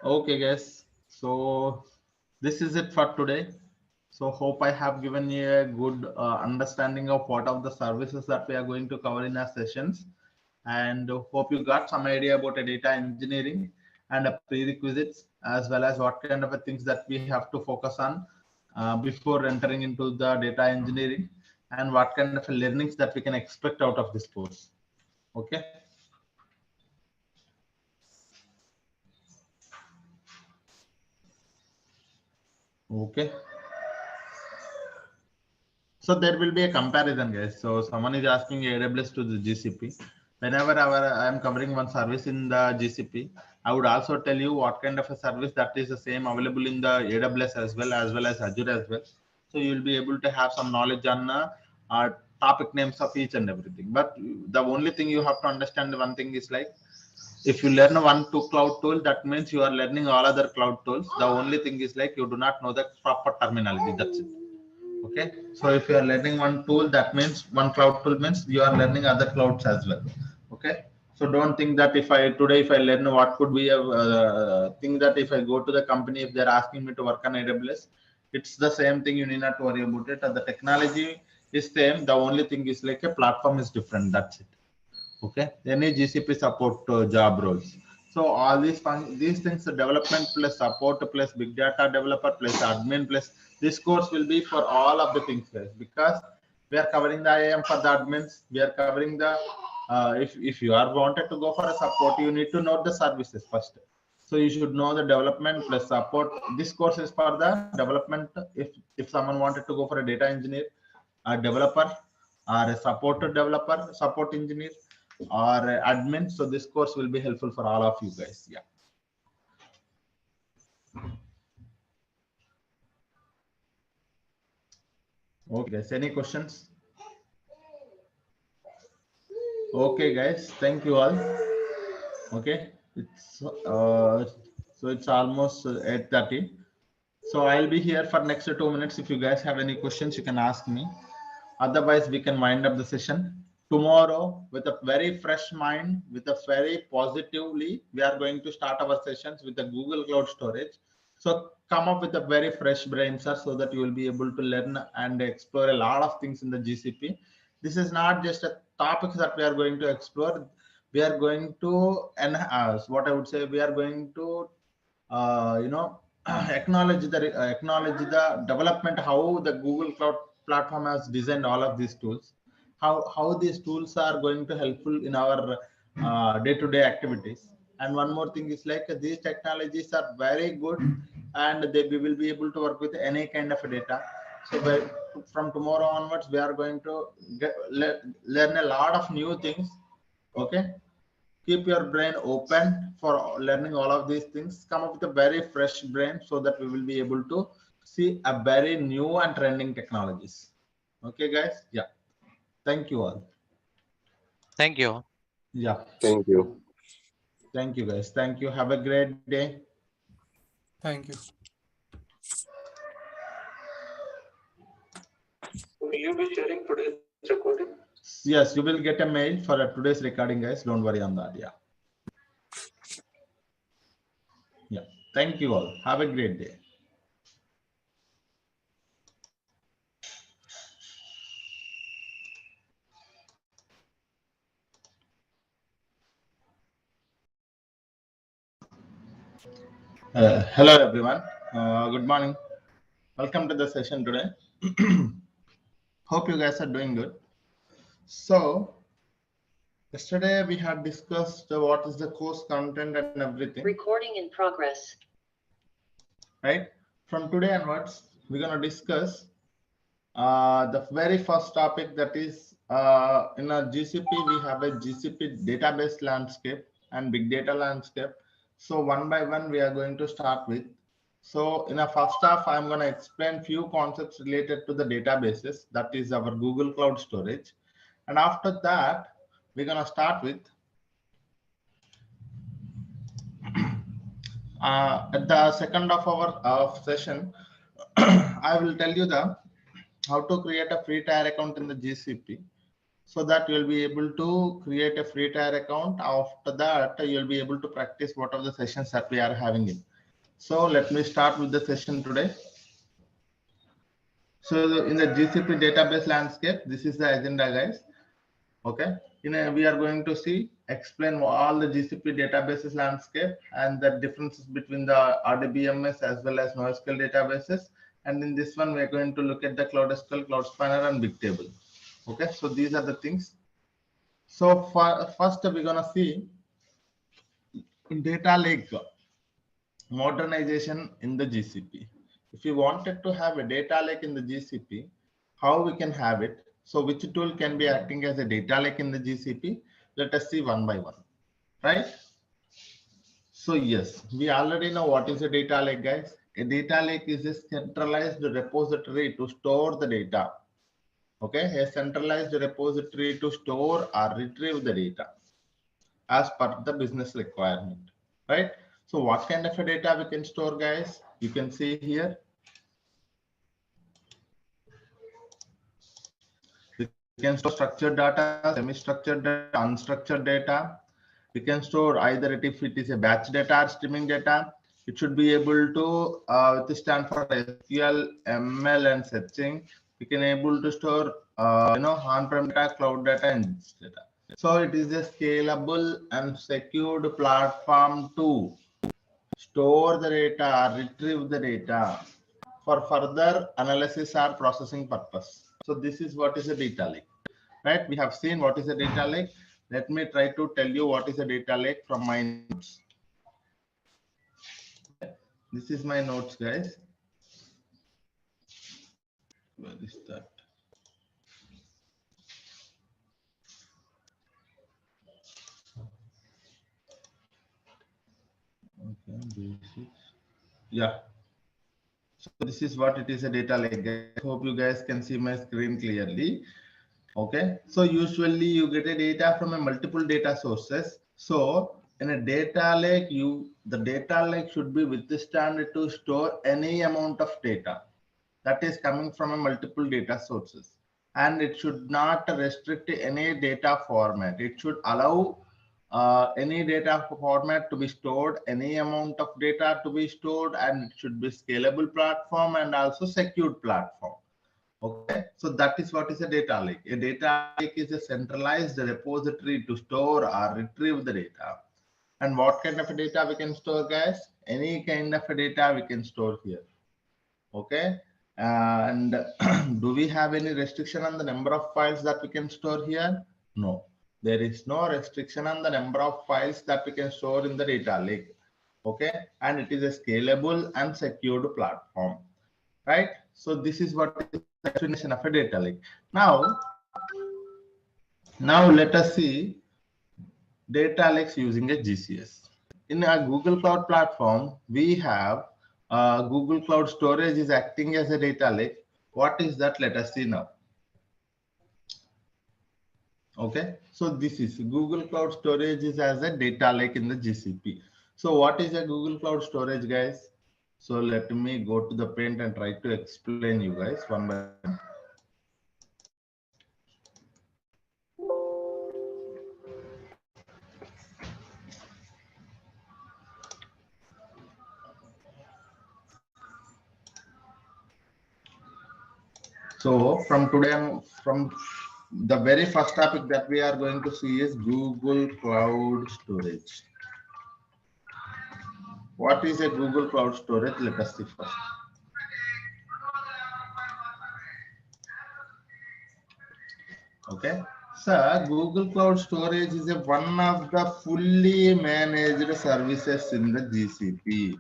Okay, guys. So this is it for today. So hope I have given you a good understanding of what of the services that we are going to cover in our sessions, and hope you got some idea about a data engineering and a prerequisites, as well as what kind of a things that we have to focus on before entering into the data engineering, and what kind of learnings that we can expect out of this course. Okay. Okay. So there will be a comparison, guys. So someone is asking AWS to the GCP. Whenever I am covering one service in the GCP, I would also tell you what kind of a service that is the same available in the AWS as well as Azure as well. So you will be able to have some knowledge on topic names of each and everything. But the only thing you have to understand, one thing is like, if you learn one cloud tool, that means you are learning all other cloud tools. The only thing is like you do not know the proper terminology. That's it. Okay, so if you are learning one tool, that means one cloud tool means you are learning other clouds as well. Okay, so don't think that if I learn what could be a thing, that if I go to the company, if they're asking me to work on AWS, it's the same thing. You need not worry about it. The technology is same. The only thing is like a platform is different. That's it. Okay, any GCP support job roles. So all these things, development plus support plus big data developer plus admin plus, this course will be for all of the things, guys, because we are covering the IAM for the admins. We are covering the if you are wanted to go for a support, you need to know the services first. So you should know the development plus support. This course is for the development. If someone wanted to go for a data engineer, a developer or a support developer, support engineer, or admin. So this course will be helpful for all of you guys. Yeah. Okay, guys. Any questions? Okay, guys. Thank you all. Okay, it's so it's almost 8:30. So I'll be here for next 2 minutes. If you guys have any questions, you can ask me. Otherwise, we can wind up the session. Tomorrow, with a very fresh mind, with a very positively, we are going to start our sessions with the Google Cloud Storage. So come up with a very fresh brain, sir, so that you will be able to learn and explore a lot of things in the GCP. This is not just a topic that we are going to explore. We are going to enhance, what I would say, we are going to, acknowledge the development, how the Google Cloud platform has designed all of these tools, how these tools are going to helpful in our day-to-day activities. And one more thing is like these technologies are very good, and we will be able to work with any kind of data. So from tomorrow onwards, we are going to learn a lot of new things. Okay, keep your brain open for learning all of these things. Come up with a very fresh brain so that we will be able to see a very new and trending technologies. Okay, guys. Yeah. Thank you all. Thank you. Yeah. Thank you. Thank you, guys. Thank you. Have a great day. Thank you. Will you be sharing today's recording? Yes, you will get a mail for today's recording, guys. Don't worry on that. Yeah. Yeah. Thank you all. Have a great day. Hello, everyone. Good morning. Welcome to the session today. Hope you guys are doing good. So, yesterday we had discussed what is the course content and everything. Recording in progress. Right? From today onwards, we're going to discuss the very first topic, that is in a GCP, we have a GCP database landscape and big data landscape. So one by one, we are going to start with. So in a first half, I'm going to explain few concepts related to the databases, that is our Google Cloud Storage. And after that, we're going to start with at the second of our session, I will tell you how to create a free tier account in the GCP, so that you'll be able to create a free tier account. After that, you'll be able to practice what are the sessions that we are having in. So let me start with the session today. So in the GCP database landscape, this is the agenda, guys. Okay, we are going to explain all the GCP databases landscape and the differences between the RDBMS as well as NoSQL databases. And in this one, we are going to look at the Cloud SQL, Cloud Spanner, and Bigtable. Okay, so these are the things. So first, we're gonna see data lake modernization in the GCP. If you wanted to have a data lake in the GCP, how we can have it? So which tool can be acting as a data lake in the GCP? Let us see one by one, right? So yes, we already know what is a data lake, guys. A data lake is a centralized repository to store the data. Okay, a centralized repository to store or retrieve the data as per the business requirement, right? So what kind of a data we can store, guys? You can see here. We can store structured data, semi-structured data, unstructured data. We can store either if it is a batch data or streaming data. It should be able to withstand for SQL, ML, and searching. We can able to store on-prem data, cloud data, and data. So it is a scalable and secured platform to store the data, retrieve the data for further analysis or processing purpose. So this is what is a data lake, right? We have seen what is a data lake. Let me try to tell you what is a data lake from my notes. This is my notes, guys. Where is that? Yeah. So this is what it is, a data lake. I hope you guys can see my screen clearly. Okay. So usually you get a data from a multiple data sources. So in a data lake, the data lake should be withstand to store any amount of data that is coming from a multiple data sources, and it should not restrict any data format. It should allow any data format to be stored, any amount of data to be stored, and it should be scalable platform and also secured platform. Okay, so that is what is a data lake. A data lake is a centralized repository to store or retrieve the data. And what kind of a data we can store, guys? Any kind of a data we can store here. Okay, and do we have any restriction on the number of files that we can store here? No, there is no restriction on the number of files that we can store in the data lake. Okay, and it is a scalable and secured platform, right? So this is what is the definition of a data lake. Now let us see data lakes using a GCS. In a Google Cloud platform, we have Google Cloud Storage is acting as a data lake. What is that? Let us see now. Okay, so this is Google Cloud Storage is as a data lake in the GCP. So what is a Google Cloud Storage, guys? So let me go to the print and try to explain you guys one by one. So from the very first topic that we are going to see is Google Cloud Storage. What is a Google Cloud Storage? Let us see first. Okay, so Google Cloud Storage is one of the fully managed services in the GCP.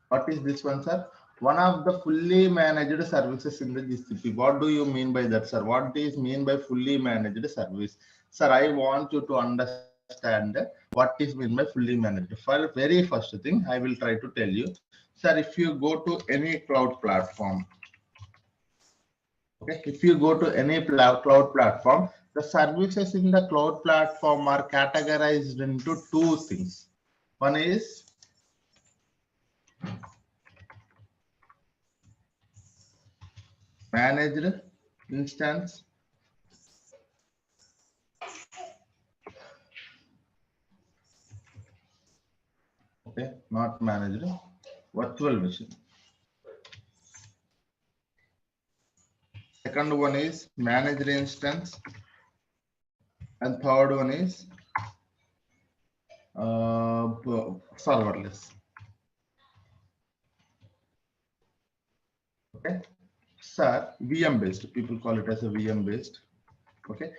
What is this one, sir? One of the fully managed services in the GCP. What do you mean by that, sir? What is mean by fully managed service? Sir, I want you to understand what is mean by fully managed. For very first thing, I will try to tell you. Sir, if you go to any cloud platform, okay, if you go to any cloud platform, the services in the cloud platform are categorized into two things. One is managed instance, okay, not managed, virtual machine. Second one is managed instance, and third one is serverless. Okay, sir, VM based. People call it as a VM based. Okay,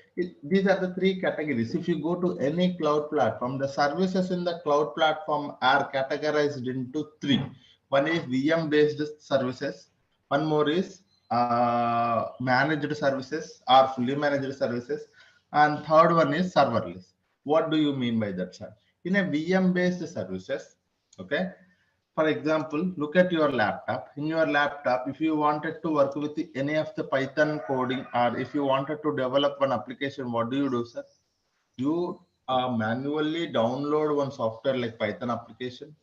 these are the three categories. If you go to any cloud platform, the services in the cloud platform are categorized into three. One is VM based services. One more is managed services or fully managed services, and third one is serverless. What do you mean by that, sir? In a VM based services, okay, for example, look at your laptop. In your laptop, if you wanted to work with any of the Python coding, or if you wanted to develop one application, what do, sir? You manually download one software like Python application,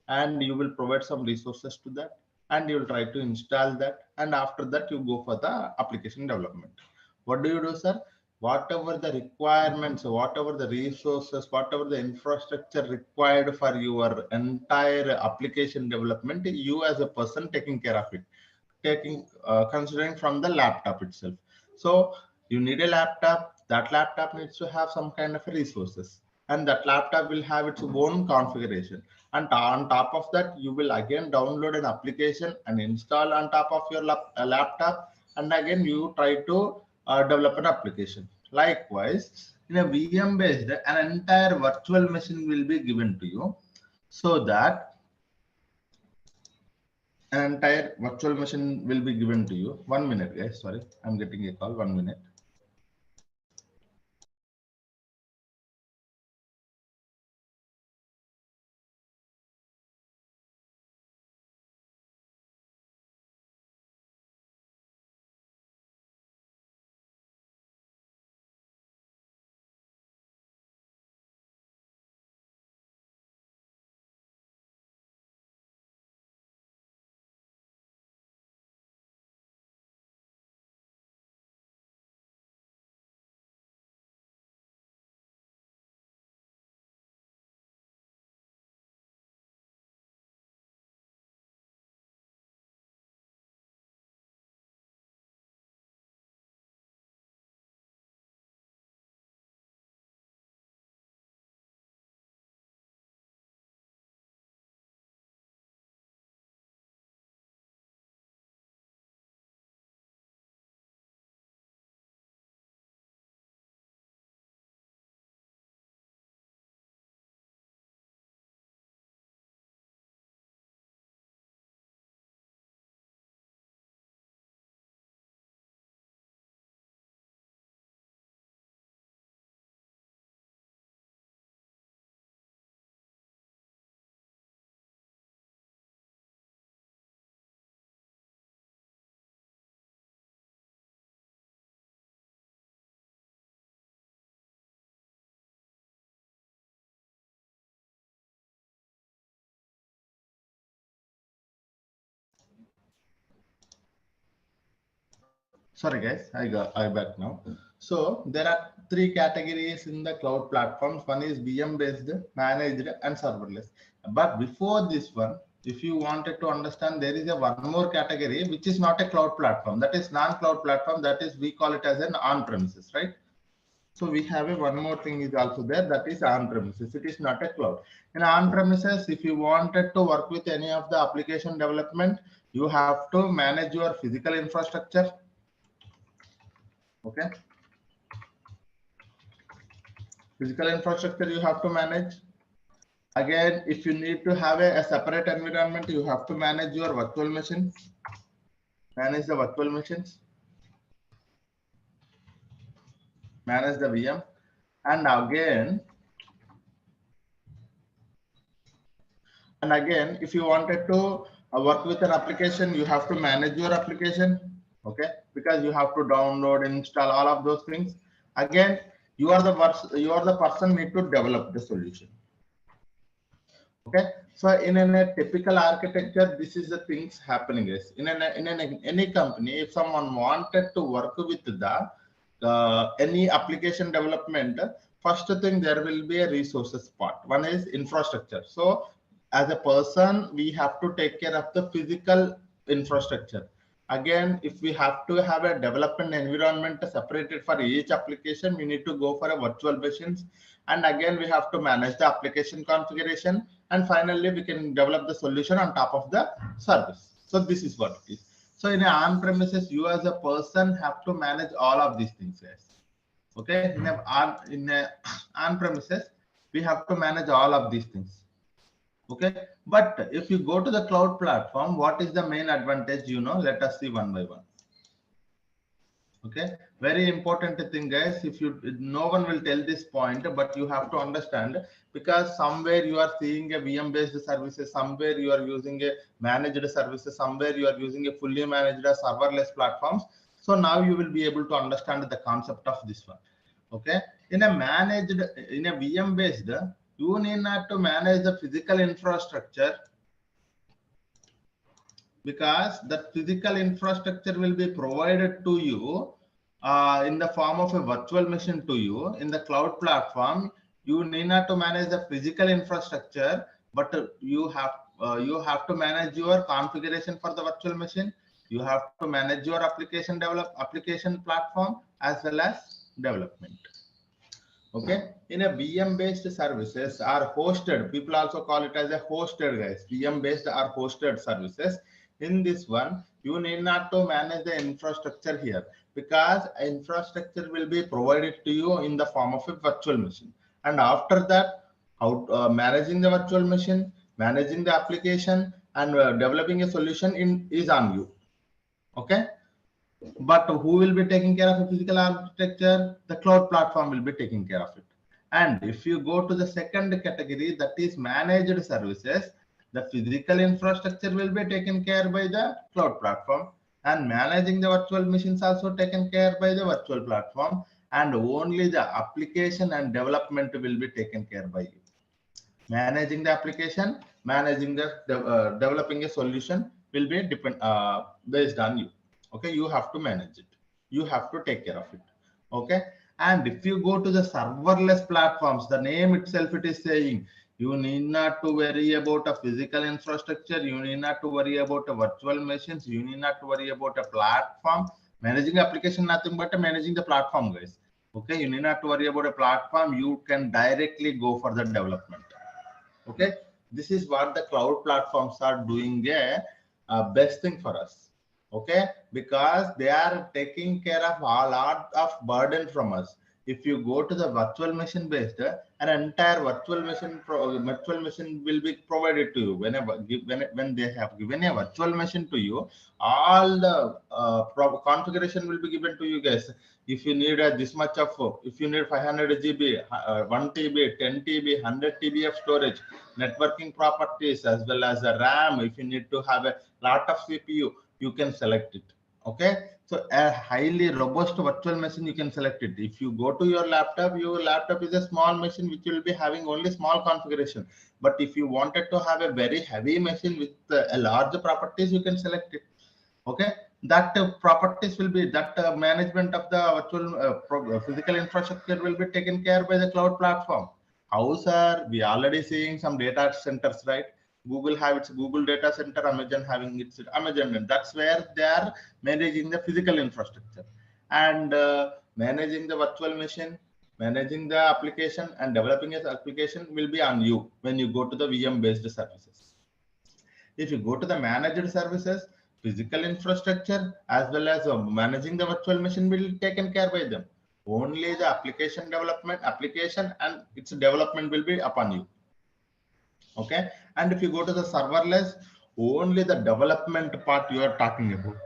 and you will provide some resources to that, and you will try to install that, and after that you go for the application development. What do, sir? Whatever the requirements, whatever the resources, whatever the infrastructure required for your entire application development, you as a person taking care of it, considering from the laptop itself. So you need a laptop. That laptop needs to have some kind of resources, and that laptop will have its own configuration. And on top of that, you will again download an application and install on top of your laptop, and again you try to develop an application. Likewise, in a VM based, an entire virtual machine will be given to you, so that an entire virtual machine will be given to you. 1 minute, guys. Sorry, I'm getting a call. 1 minute. Sorry guys, I back now. So there are three categories in the cloud platforms. One is VM based, managed, and serverless. But before this one, if you wanted to understand, there is a one more category which is not a cloud platform. That is non-cloud platform. That is, we call it as an on-premises, right? So we have a one more thing is also there, that is on-premises. It is not a cloud. In on-premises, if you wanted to work with any of the application development, you have to manage your physical infrastructure. Okay. Physical infrastructure you have to manage. Again, if you need to have a separate environment, you have to manage your virtual machine. Manage the virtual machines. Manage the VM. And again, if you wanted to work with an application, you have to manage your application. Okay, because you have to download, install, all of those things. Again, you are the person need to develop the solution. Okay, so in a typical architecture, this is the things happening is in any company. If someone wanted to work with the any application development, first thing there will be a resources part. One is infrastructure. So as a person, we have to take care of the physical infrastructure. Again, if we have to have a development environment separated for each application, we need to go for a virtual machines. And again, we have to manage the application configuration. And finally, we can develop the solution on top of the service. So this is what it is. So in an on-premises, you as a person have to manage all of these things. Okay, in a on-premises, we have to manage all of these things. Okay, but if you go to the cloud platform, what is the main advantage? Let us see one by one. Okay, very important thing, guys. No one will tell this point, but you have to understand, because somewhere you are seeing a VM based services, somewhere you are using a managed services, somewhere you are using a fully managed serverless platforms. So now you will be able to understand the concept of this one. Okay, in a VM based, you need not to manage the physical infrastructure, because the physical infrastructure will be provided to you in the form of a virtual machine to you. In the cloud platform, you need not to manage the physical infrastructure, but you have to manage your configuration for the virtual machine. You have to manage your application platform as well as development. Okay, in a VM based services are hosted. People also call it as a hosted, guys. VM based are hosted services. In this one, you need not to manage the infrastructure here, because infrastructure will be provided to you in the form of a virtual machine. And after that, managing the virtual machine, managing the application, and developing a solution is on you. Okay. But who will be taking care of the physical architecture? The cloud platform will be taking care of it. And if you go to the second category, that is managed services, the physical infrastructure will be taken care by the cloud platform, and managing the virtual machines also taken care by the virtual platform, and only the application and development will be taken care by you. Managing the application, managing the developing a solution will be based on you. Okay, you have to manage it, you have to take care of it. Okay, and if you go to the serverless platforms, the name itself it is saying, you need not to worry about a physical infrastructure, you need not to worry about a virtual machines, you need not to worry about a platform. Managing application, nothing but managing the platform, guys. Okay, you need not to worry about a platform, you can directly go for the development. Okay, this is what the cloud platforms are doing a best thing for us. Okay, because they are taking care of a lot of burden from us. If you go to the virtual machine based, an entire virtual machine will be provided to you. When they have given a virtual machine to you, all the configuration will be given to you, guys. If you need this much of, if you need 500 GB, 1 TB, 10 TB, 100 TB of storage, networking properties, as well as the RAM, if you need to have a lot of CPU, you can select it. Okay, so a highly robust virtual machine, you can select it. If you go to your laptop is a small machine which will be having only small configuration. But if you wanted to have a very heavy machine with a large properties, you can select it. Okay, that properties will be that management of the virtual physical infrastructure will be taken care by the cloud platform. How, sir? We already seeing some data centers, right? Google have its Google data center, Amazon having its Amazon, and that's where they are managing the physical infrastructure and managing the virtual machine, managing the application, and developing an application will be on you when you go to the VM based services. If you go to the managed services, physical infrastructure as well as managing the virtual machine will be taken care by them. Only the application development, application and its development will be upon you. Okay. And if you go to the serverless, only the development part you are talking about.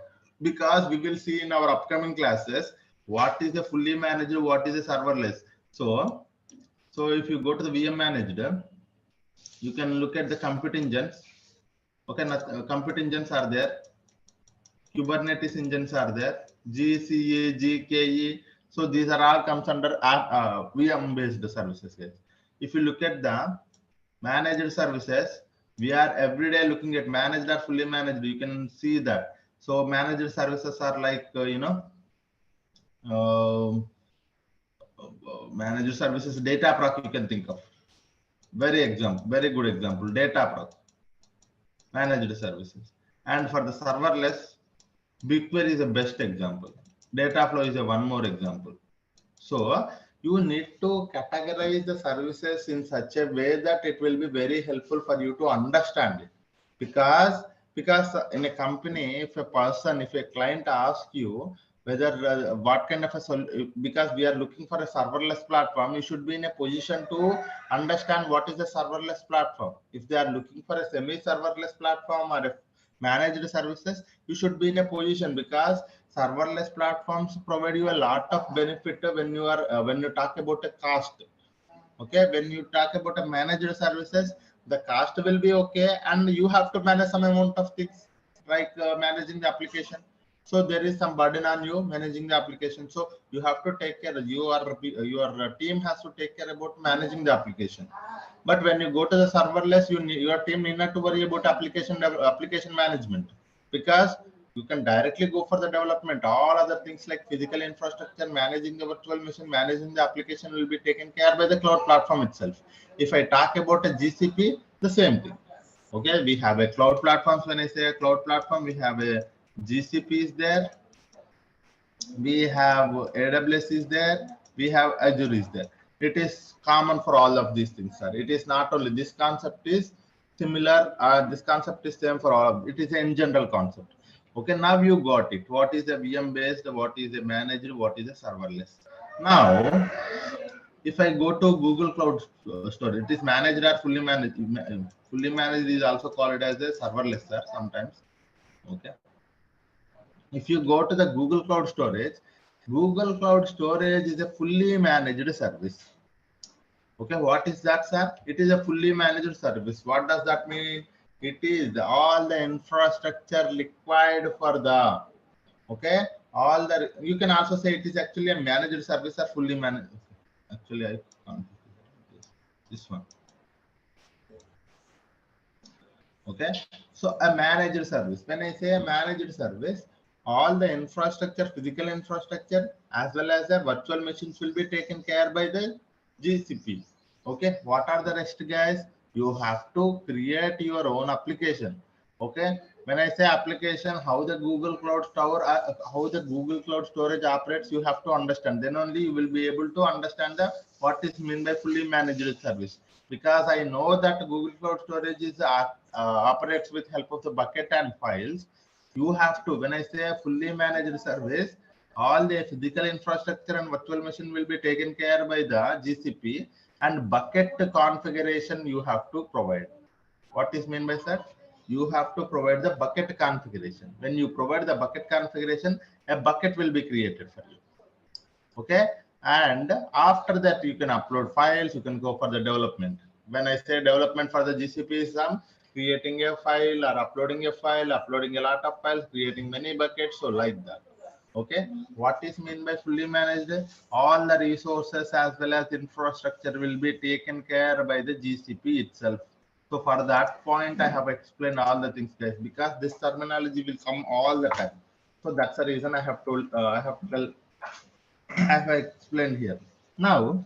Because we will see in our upcoming classes what is a fully managed, what is a serverless. So if you go to the VM managed, you can look at the compute engines. Okay, compute engines are there. Kubernetes engines are there. GCA, GKE. So these are all comes under VM based services. Guys. If you look at the managed services, we are every day looking at managed or fully managed. You can see that. So managed services are like managed services, Dataproc you can think of. Very good example, Dataproc. Managed services. And for the serverless, BigQuery is the best example. Dataflow is a one more example. So you need to categorize the services in such a way that it will be very helpful for you to understand it. Because in a company, if a client asks you whether what kind of because we are looking for a serverless platform, you should be in a position to understand what is the serverless platform. If they are looking for a semi-serverless platform or a managed services, you should be in a position because serverless platforms provide you a lot of benefit when you are when you talk about a cost. Okay, when you talk about a managed services, the cost will be okay, and you have to manage some amount of things like managing the application. So there is some burden on you managing the application. So you have to take care. Your team has to take care about managing the application. But when you go to the serverless, your team need not to worry about application management because you can directly go for the development. All other things like physical infrastructure, managing the virtual machine, managing the application will be taken care by the cloud platform itself. If I talk about a GCP, the same thing. Okay, we have a cloud platforms. When I say a cloud platform, we have a GCP is there, we have AWS is there, we have Azure is there. It is common for all of these things, sir. It is not only this concept is similar, this concept is same for all of it. Is a in general concept. Okay, now you got it. What is a VM based, what is a managed, what is a serverless. Now, if I go to Google Cloud Storage, it is managed or fully managed. Fully managed is also called as a serverless, sir, sometimes. Okay. If you go to the Google Cloud Storage is a fully managed service. Okay, what is that, sir? It is a fully managed service. What does that mean? It is all the infrastructure required for the, okay, all the, you can also say it is actually a managed service or fully managed. Actually, I can't. This one. Okay, so a managed service. When I say a managed service, all the infrastructure, physical infrastructure, as well as the virtual machines will be taken care by the GCP. Okay, what are the rest, guys? You have to create your own application. Okay, when I say application, how the Google Cloud Store, how the Google Cloud Storage operates, you have to understand. Then only you will be able to understand the what is meant by fully managed service. Because I know that Google Cloud Storage is operates with help of the bucket and files. You have to, when I say a fully managed service, all the physical infrastructure and virtual machine will be taken care by the GCP, and bucket configuration you have to provide. What is meant by that? You have to provide the bucket configuration. When you provide the bucket configuration, a bucket will be created for you. Okay, and after that you can upload files, you can go for the development. When I say development for the GCP is creating a file or uploading a file, uploading a lot of files, creating many buckets, so like that. Okay, what is meant by fully managed? All the resources as well as infrastructure will be taken care by the GCP itself. So for that point, I have explained all the things, guys, because this terminology will come all the time. So that's the reason I have told, I have explained here. Now,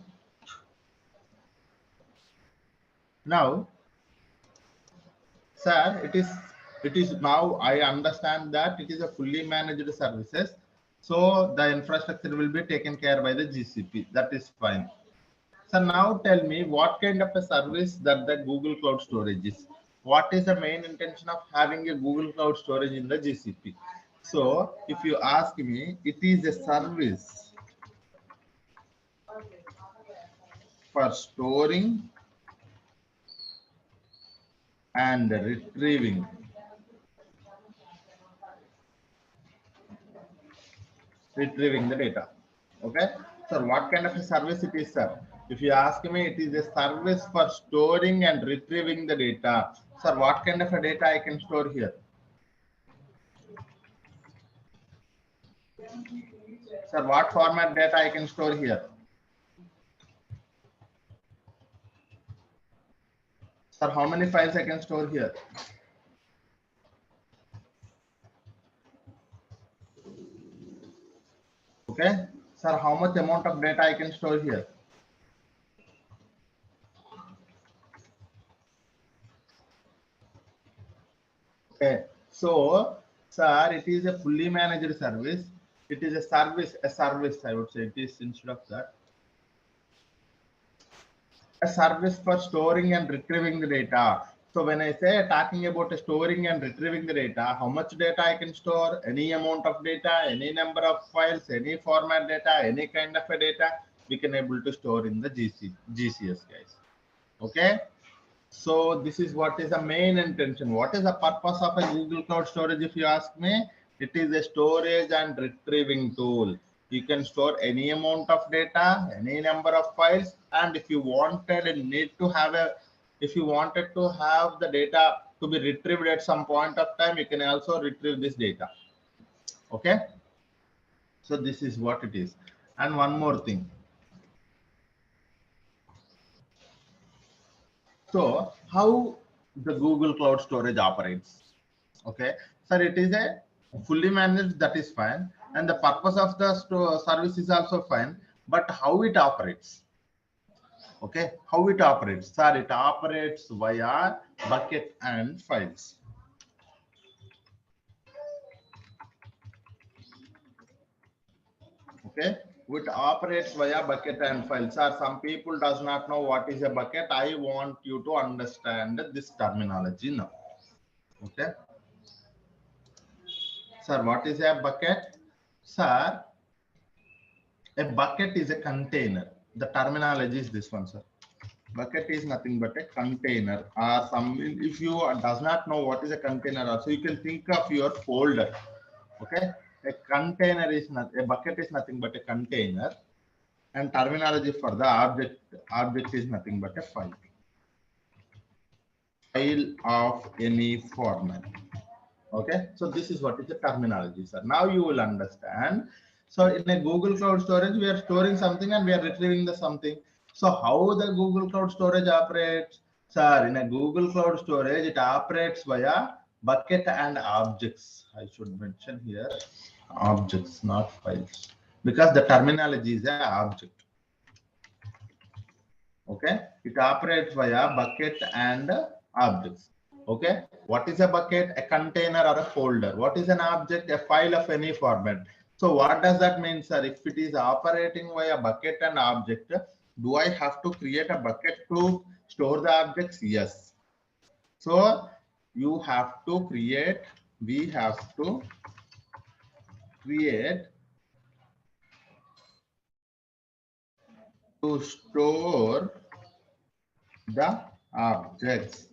sir, it is now I understand that it is a fully managed services. So the infrastructure will be taken care by the GCP. That is fine. So now tell me what kind of a service that the Google Cloud Storage is. What is the main intention of having a Google Cloud Storage in the GCP? So if you ask me, it is a service for storing and retrieving the data. Okay, so what kind of a service it is, sir? If you ask me, it is a service for storing and retrieving the data. Sir, what kind of a data I can store here? Sir, what format data I can store here? Sir, how many files I can store here? Okay, sir, how much amount of data I can store here? Okay, so sir, it is a fully managed service. It is a service, I would say. It is instead of that, a service for storing and retrieving the data. So when I say talking about storing and retrieving the data, how much data I can store, any amount of data, any number of files, any format data, any kind of a data, we can able to store in the GCS, guys. Okay. So this is what is the main intention. What is the purpose of a Google Cloud Storage? If you ask me, it is a storage and retrieving tool. You can store any amount of data, any number of files, and if you wanted and need to have if you wanted to have the data to be retrieved at some point of time, you can also retrieve this data. Okay. So this is what it is. And one more thing. So how the Google Cloud Storage operates? Okay, sir, it is a fully managed, that is fine, and the purpose of the service is also fine, but how it operates? Okay, how it operates? Sir, it operates via bucket and files. Okay, it operates via bucket and files. Sir, some people does not know what is a bucket. I want you to understand this terminology now. Okay. Sir, what is a bucket? Sir, a bucket is a container. The terminology is this one, sir. Bucket is nothing but a container. Or some, if you does not know what is a container, also you can think of your folder. Okay, a container is not, a bucket is nothing but a container, and terminology for the object is nothing but a file of any format. Okay, so this is what is the terminology, sir. Now you will understand. So in a Google Cloud Storage, we are storing something and we are retrieving the something. So how the Google Cloud Storage operates? Sir, in a Google Cloud Storage, it operates via bucket and objects. I should mention here objects, not files, because the terminology is an object. Okay, it operates via bucket and objects. Okay, what is a bucket? A container or a folder. What is an object? A file of any format. So what does that mean, sir? If it is operating via bucket and object, do I have to create a bucket to store the objects? Yes. So you have to create, we have to create to store the objects.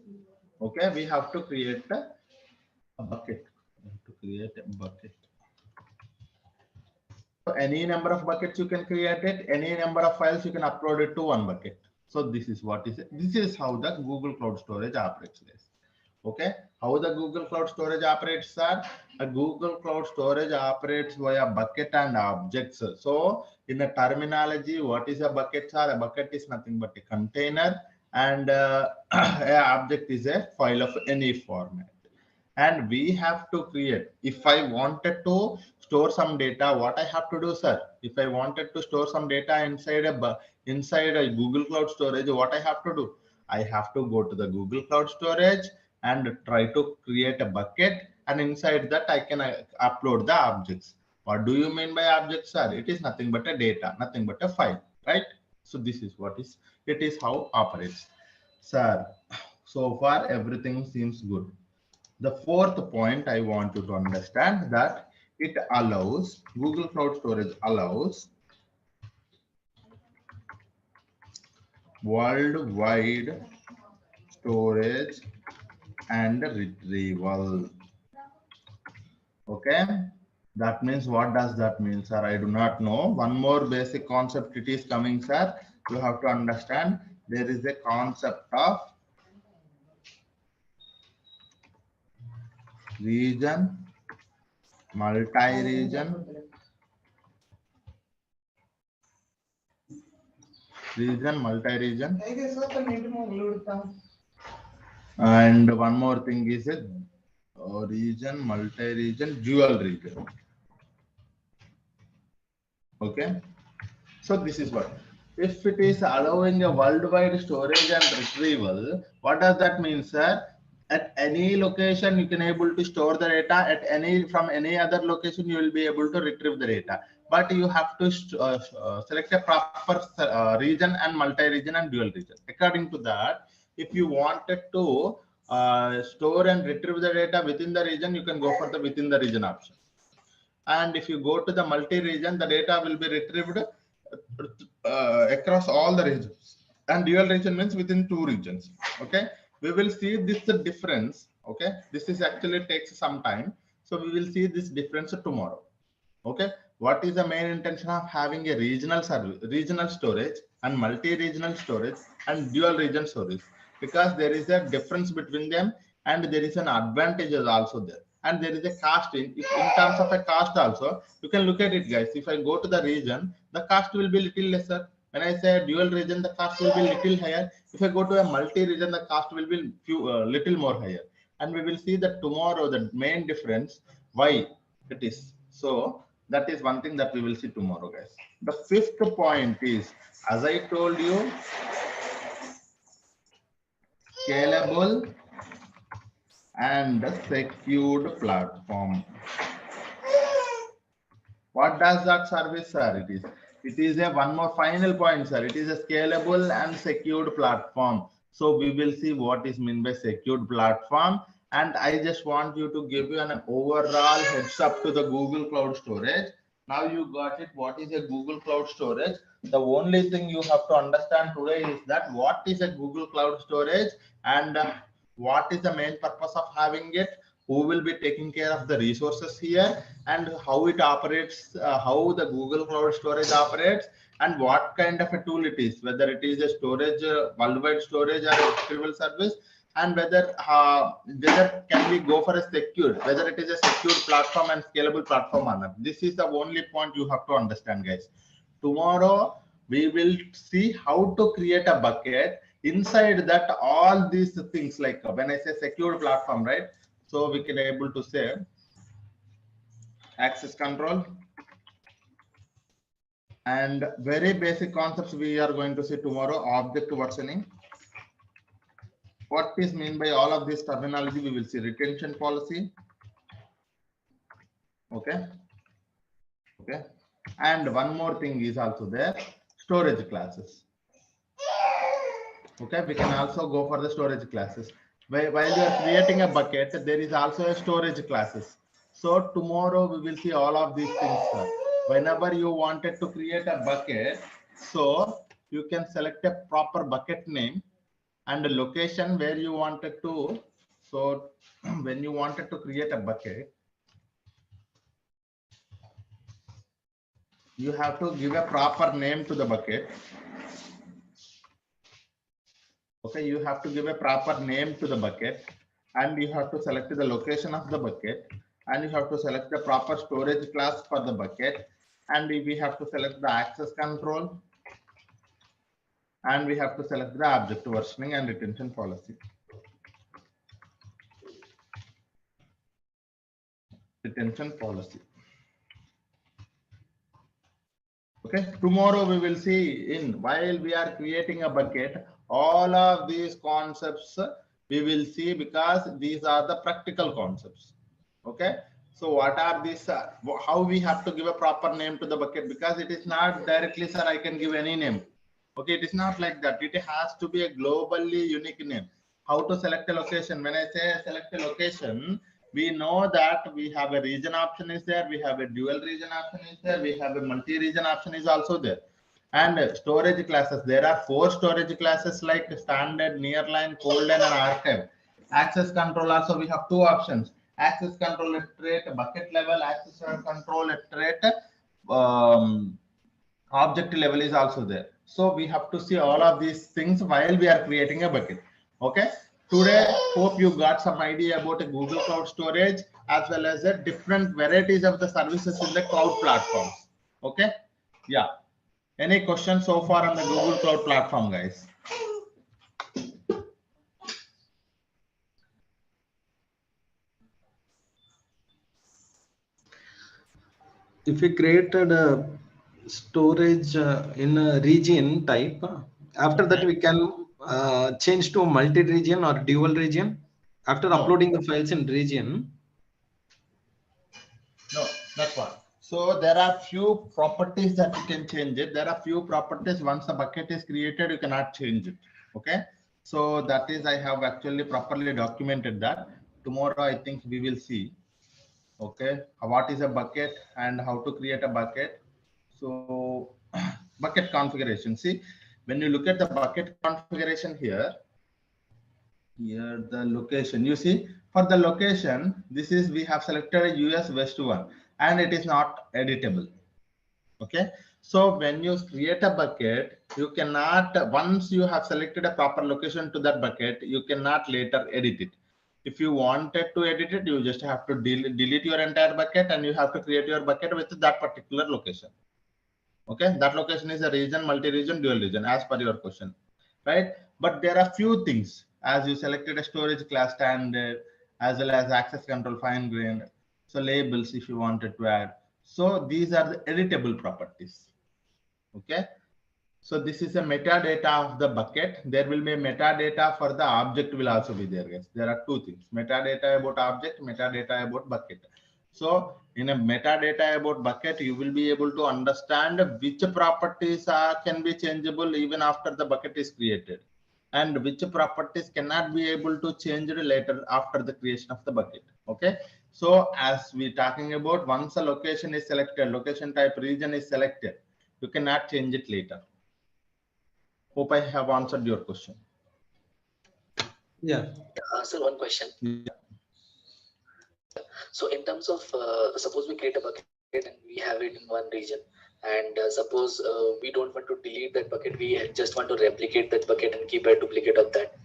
Okay, we have to create a bucket. To create a bucket. So any number of buckets you can create it. Any number of files you can upload it to one bucket. So this is what is it. This is how the Google Cloud Storage operates, guys. Okay, how the Google Cloud Storage operates, sir? A Google Cloud Storage operates via bucket and objects. So in the terminology, what is a bucket, sir? A bucket is nothing but a container, and an object is a file of any format. and we have to create. If I wanted to store some data, what I have to do, sir? If I wanted to store some data inside a Google Cloud Storage, what I have to do? I have to go to the Google Cloud Storage and try to create a bucket, and inside that I can upload the objects. What do you mean by objects, sir? It is nothing but a data, nothing but a file, right? So this is what is it is how operates, sir. So far everything seems good. The fourth point I want you to understand that it allows Google Cloud Storage allows worldwide storage and retrieval. Okay, that means, what does that mean, sir? I do not know. One more basic concept it is coming, sir. You have to understand there is a concept of region, multi-region, multi-region, and one more thing is a region, multi-region, dual region. Okay, so this is what, if it is allowing a worldwide storage and retrieval, what does that mean, sir? At any location you can able to store the data, at any from any other location you will be able to retrieve the data, but you have to select a proper region and multi-region and dual region. According to that, if you wanted to store and retrieve the data within the region, you can go for the within the region option. And if you go to the multi-region, the data will be retrieved across all the regions, and dual region means within two regions. Okay, we will see this difference. Okay, this is actually takes some time, so we will see this difference tomorrow. Okay, what is the main intention of having a regional service, regional storage and multi-regional storage and dual region storage? Because there is a difference between them, and there is an advantages also there, and there is a cost in terms of a cost also. You can look at it, guys. If I go to the region, the cost will be little lesser. When I say dual region, the cost will be little higher. If I go to a multi-region, the cost will be little more higher. And we will see that tomorrow the main difference why it is. So that is one thing that we will see tomorrow, guys. The fifth point is, as I told you, scalable and secured platform. What does that service, sir? It is a one more final point, sir. It is a scalable and secured platform. So we will see what is meant by secured platform. And I just want you to give you an overall heads up to the Google Cloud Storage. Now you got it. What is a Google Cloud Storage? The only thing you have to understand today is that what is a Google Cloud Storage, and what is the main purpose of having it, who will be taking care of the resources here, and how it operates, how the Google Cloud Storage operates, and what kind of a tool it is, whether it is a storage, worldwide storage or a retrieval service, and whether can we go for a secure, whether it is a secure platform and scalable platform or not. This is the only point you have to understand, guys. Tomorrow we will see how to create a bucket. Inside that, all these things, like when I say secure platform, right? So we can able to say access control, and very basic concepts we are going to see tomorrow. Object versioning. What is mean by all of this terminology? We will see retention policy. Okay. Okay. And one more thing is also there, storage classes. Okay, we can also go for the storage classes. While you are creating a bucket, there is also a storage classes. So tomorrow we will see all of these things, sir. Whenever you wanted to create a bucket, so you can select a proper bucket name and the location where you wanted to. So when you wanted to create a bucket, you have to give a proper name to the bucket. Okay, you have to give a proper name to the bucket, and you have to select the location of the bucket, and you have to select the proper storage class for the bucket, and we have to select the access control, and we have to select the object versioning and retention policy. retention policy. Okay, tomorrow we will see in while we are creating a bucket, all of these concepts we will see because these are the practical concepts. Okay, so what are these? How we have to give a proper name to the bucket, because it is not directly, sir, I can give any name. Okay, it is not like that. It has to be a globally unique name. How to select a location? When I say select a location, we know that we have a region option is there, we have a dual region option is there, we have a multi-region option is also there. And storage classes, there are 4 storage classes like standard, nearline, cold and archive. Access control also we have 2 options. Access control at rate bucket level, access control at rate object level is also there. So we have to see all of these things while we are creating a bucket. Okay, today hope you got some idea about a Google Cloud Storage as well as the different varieties of the services in the cloud platforms. Okay, yeah, any questions so far on the Google Cloud platform, guys? If we created a storage in a region type, after that we can change to multi-region or dual region after uploading the files in region. No, that's what. So there are few properties that you can change it. There are few properties once the bucket is created, you cannot change it. Okay. So that is, I have actually properly documented that. Tomorrow, I think we will see. Okay. What is a bucket and how to create a bucket. So bucket configuration. See, when you look at the bucket configuration here the location, you see for the location, this is we have selected a US West 1 and it is not editable. Okay, so when you create a bucket, you cannot, once you have selected a proper location to that bucket, you cannot later edit it. If you wanted to edit it, you just have to delete your entire bucket and you have to create your bucket with that particular location. Okay, that location is a region, multi-region, dual region as per your question, right? But there are few things as you selected a storage class standard as well as access control fine grained. So labels if you wanted to add. So these are the editable properties. Okay. So this is a metadata of the bucket. There will be a metadata for the object will also be there, guys. There are 2 things: metadata about object, metadata about bucket. So in a metadata about bucket, you will be able to understand which properties can be changeable even after the bucket is created, and which properties cannot be able to change later after the creation of the bucket. Okay. So as we talking about, once a location is selected, location type region is selected, you cannot change it later. Hope I have answered your question. Yeah. Sir, one question. Yeah. So in terms of, suppose we create a bucket and we have it in one region, and suppose we don't want to delete that bucket, we just want to replicate that bucket and keep a duplicate of that,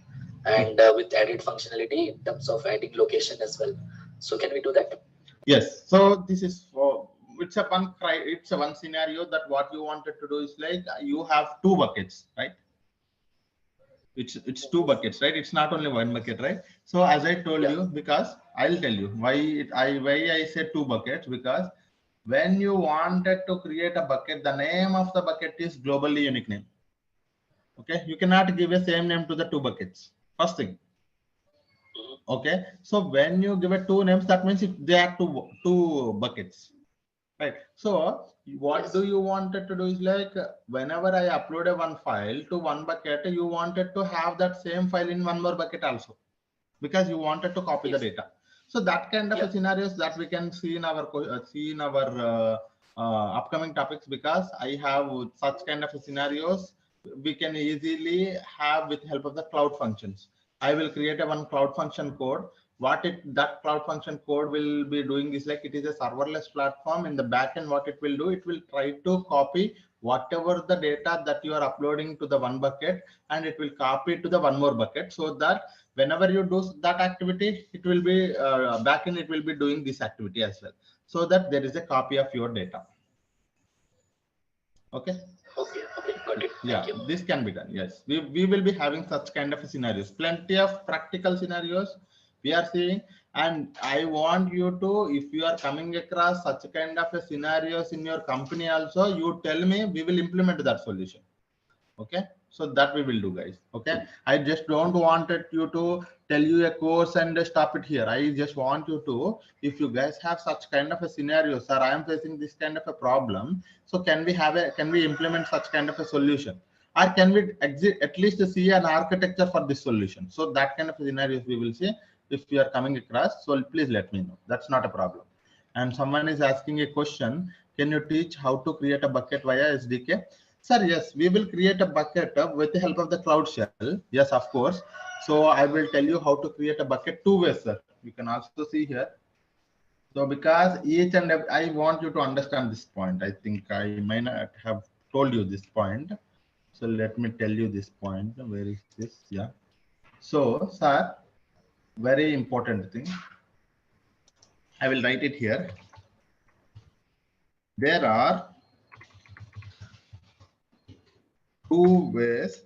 and with added functionality in terms of adding location as well. So can we do that? Yes. So this is for, it's a one scenario that what you wanted to do is like you have 2 buckets, right? It's 2 buckets, right? It's not only 1 bucket, right? So as I told you, because I'll tell you why I said 2 buckets, because when you wanted to create a bucket, the name of the bucket is globally unique name. Okay, you cannot give a same name to the 2 buckets. First thing. Okay, so when you give it 2 names, that means they are two buckets, right? So what do you wanted to do is like whenever I upload a one file to one bucket, you wanted to have that same file in one more bucket also, because you wanted to copy the data. So that kind of scenarios that we can see in our upcoming topics, because I have such kind of scenarios we can easily have with help of the cloud functions. I will create a one cloud function code. That cloud function code will be doing is like, it is a serverless platform. In the backend, what it will do, it will try to copy whatever the data that you are uploading to the one bucket, and it will copy it to the one more bucket, so that whenever you do that activity, it will be backend, it will be doing this activity as well, so that there is a copy of your data. Okay. Okay, got it. Yeah, this can be done. Yes, we will be having such kind of scenarios, plenty of practical scenarios We are seeing, and I want you to, if you are coming across such kind of a scenarios in your company also, you tell me, we will implement that solution. Okay, so that we will do, guys. Okay, I just don't want you to tell you a course and stop it here. I just want you to, if you guys have such kind of a scenario, sir, I am facing this kind of a problem, so can we implement such kind of a solution, or can we at least see an architecture for this solution? So that kind of scenarios we will see if you are coming across. So please let me know, that's not a problem. And someone is asking a question, can you teach how to create a bucket via SDK? Sir, yes, we will create a bucket with the help of the Cloud Shell. Yes, of course. So I will tell you how to create a bucket two ways, sir. You can also see here. So because each and every, I want you to understand this point. I think I might not have told you this point. So let me tell you this point. Where is this? Yeah. So, sir, very important thing. I will write it here. There are two ways.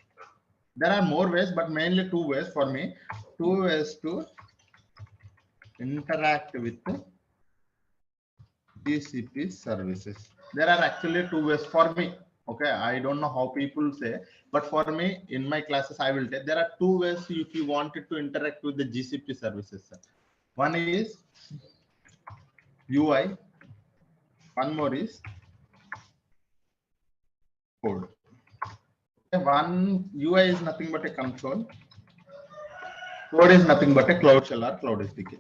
There are more ways, but mainly two ways for me. Two ways to interact with GCP services. There are actually two ways for me. Okay, I don't know how people say, but for me, in my classes, I will tell there are two ways if you wanted to interact with the GCP services. One is UI, one more is code. Okay, one UI is nothing but a console. Code is nothing but a Cloud Shell or Cloud SDK.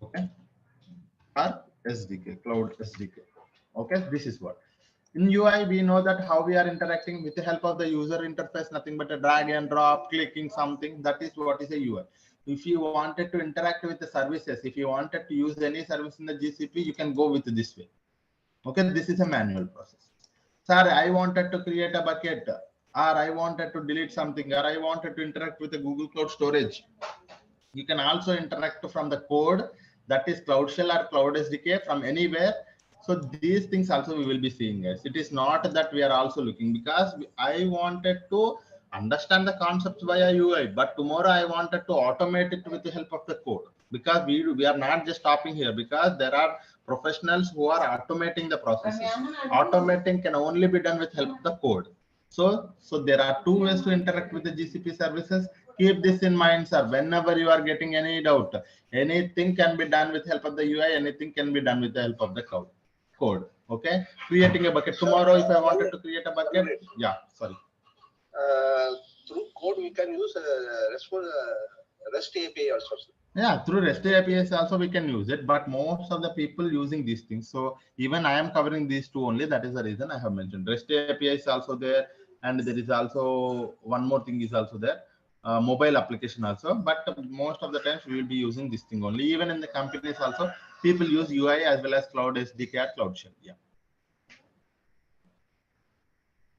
Okay, or SDK, Cloud SDK. Okay, this is what. In UI, we know that how we are interacting with the help of the user interface, nothing but a drag and drop, clicking something. That is what is a UI. If you wanted to interact with the services, if you wanted to use any service in the GCP, you can go with this way. Okay, this is a manual process. Sir, I wanted to create a bucket, or I wanted to delete something, or I wanted to interact with the Google Cloud Storage. You can also interact from the code, that is Cloud Shell or Cloud SDK, from anywhere. So these things also we will be seeing, guys. It is not that we are also looking, because I wanted to understand the concepts via UI, but tomorrow I wanted to automate it with the help of the code, because we are not just stopping here, because there are professionals who are automating the processes. Automating can only be done with help of the code. So there are two ways to interact with the GCP services. Keep this in mind, sir. Whenever you are getting any doubt, anything can be done with help of the UI, anything can be done with the help of the code. Okay, creating a bucket. Tomorrow, if I wanted to create a bucket, yeah, sorry. Through code, we can use REST API also. Yeah, through REST APIs also we can use it, but most of the people using these things. So even I am covering these two only. That is the reason I have mentioned REST API is also there, and there is also one more thing is also there, mobile application also. But most of the times we will be using this thing only. Even in the companies also, people use UI as well as Cloud SDK or Cloud Shell. Yeah.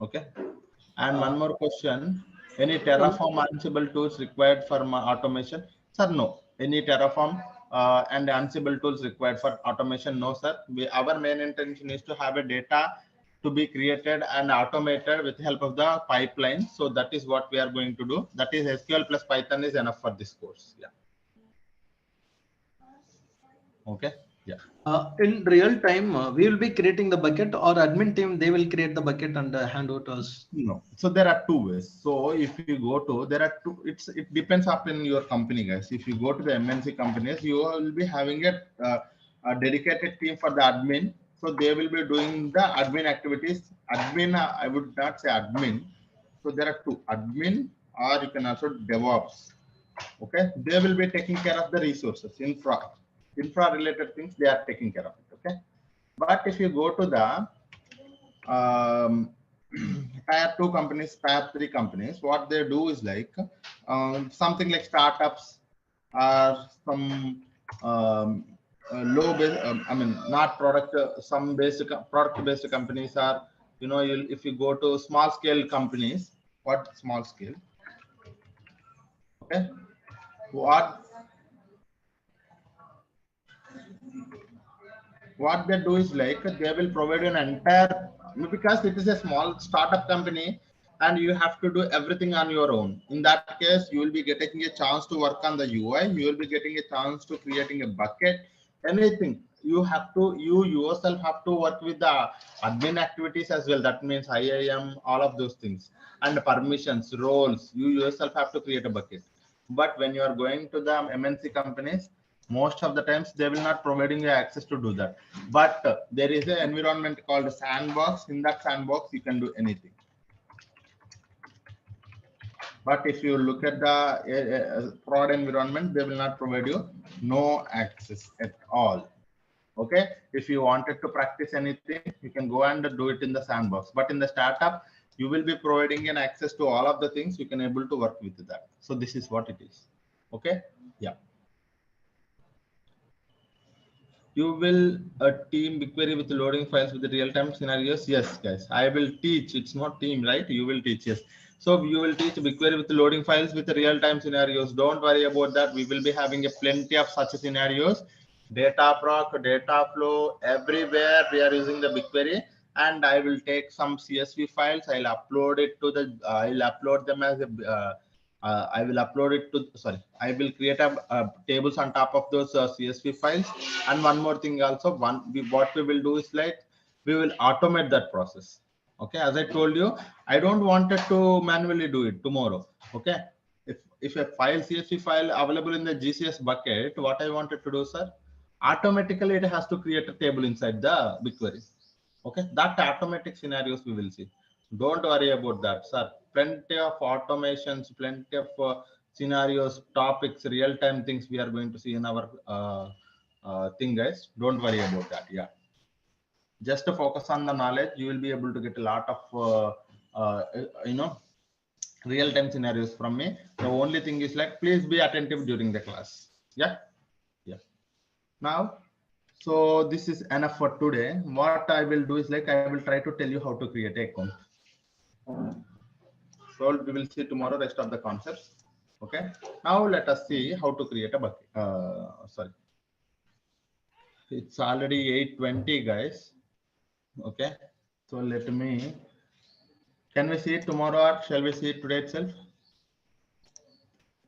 Okay. And one more question: any Terraform Ansible tools required for automation? Sir, no. Any Terraform and Ansible tools required for automation? No, sir. Our main intention is to have a data to be created and automated with the help of the pipeline. So that is what we are going to do. That is SQL plus Python is enough for this course. Yeah. Okay. Yeah. In real time, we will be creating the bucket, or admin team, they will create the bucket and hand over to us. No. So there are two ways. So if you go to, there are two, it depends upon your company, guys. If you go to the MNC companies, you will be having a dedicated team for the admin. So they will be doing the admin activities. Admin, I would not say admin. So there are two, admin, or you can also DevOps. Okay. They will be taking care of the resources, infra related things. They are taking care of it. Okay. But if you go to the tier 2 companies, tier 3 companies, what they do is like something like startups or some low base, I mean, not product, some basic product based companies are, you know, if you go to small scale companies, what small scale? Okay. What they do is like they will provide an entire, because it is a small startup company, and you have to do everything on your own. In that case, you will be getting a chance to work on the UI. You will be getting a chance to creating a bucket, anything. You yourself have to work with the admin activities as well. That means IAM, all of those things, and permissions, roles. You yourself have to create a bucket. But when you are going to the MNC companies, most of the times they will not providing you access to do that. But there is an environment called sandbox. In that sandbox, you can do anything. But if you look at the prod environment, they will not provide you no access at all. Okay. If you wanted to practice anything, you can go and do it in the sandbox. But in the startup, you will be providing an access to all of the things. You can able to work with that. So this is what it is. Okay. Yeah. You will a team BigQuery with loading files with the real-time scenarios. Yes, guys, I will teach. It's not team, right? You will teach. Yes. So you will teach BigQuery with loading files with the real-time scenarios. Don't worry about that. We will be having a plenty of such scenarios. Data proc, data flow, everywhere we are using the BigQuery. And I will take some CSV files. I'll upload it to the. I'll upload them as a. I will upload it to. Sorry, I will create a tables on top of those CSV files. And one more thing also, what we will do is like we will automate that process. Okay, as I told you, I don't want it to manually do it tomorrow. Okay, if a file CSV file available in the GCS bucket, what I wanted to do, sir, automatically it has to create a table inside the BigQuery. Okay, that automatic scenarios we will see. Don't worry about that, sir. Plenty of automations, plenty of scenarios, topics, real-time things we are going to see in our thing, guys. Don't worry about that. Yeah, just to focus on the knowledge, you will be able to get a lot of you know, real-time scenarios from me. The only thing is like, please be attentive during the class. Yeah, yeah. Now, so this is enough for today. What I will do is like I will try to tell you how to create an account. So we will see tomorrow rest of the concepts. Okay. Now let us see how to create a bucket. Sorry, it's already 8:20, guys. Okay. So let me. Can we see it tomorrow or shall we see it today itself?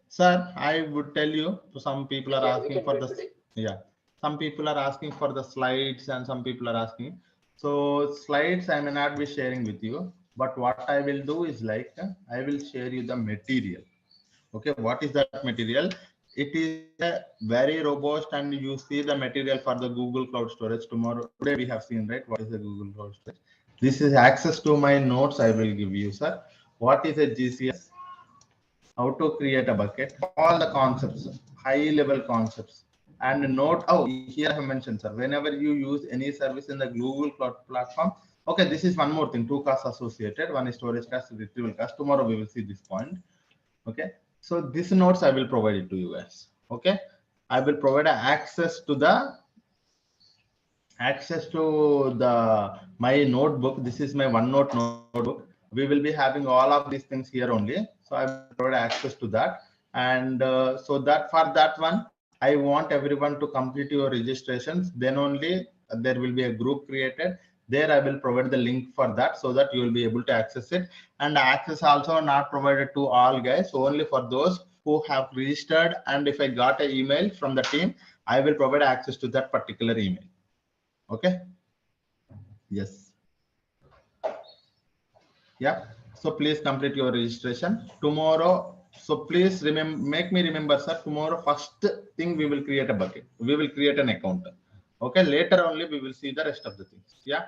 Sir, I would tell you. Some people are asking for the. Yeah. Some people are asking for the slides and some people are asking. So slides I may not be sharing with you, but what I will do is like I will share you the material. Okay, what is that material? It is a very robust, and you see the material for the Google Cloud Storage tomorrow. Today we have seen, right? What is the Google Cloud Storage? This is access to my notes I will give you, sir. What is a GCS? How to create a bucket? All the concepts, high level concepts. And note, oh, here I have mentioned, sir, whenever you use any service in the Google Cloud platform. Okay, this is one more thing, two costs associated. One is storage cost, retrieval cost. Tomorrow we will see this point. Okay, so these notes I will provide it to you guys. Okay, I will provide access to the my notebook. This is my OneNote notebook. We will be having all of these things here only. So I will provide access to that. And so that for that one, I want everyone to complete your registrations. Then only there will be a group created. There I will provide the link for that so that you will be able to access it. And access also not provided to all, guys, only for those who have registered. And if I got an email from the team, I will provide access to that particular email. Okay. Yes. Yeah. So please complete your registration tomorrow. So please remember, make me remember, sir. Tomorrow, first thing we will create a bucket. We will create an account. Okay. Later only we will see the rest of the things. Yeah.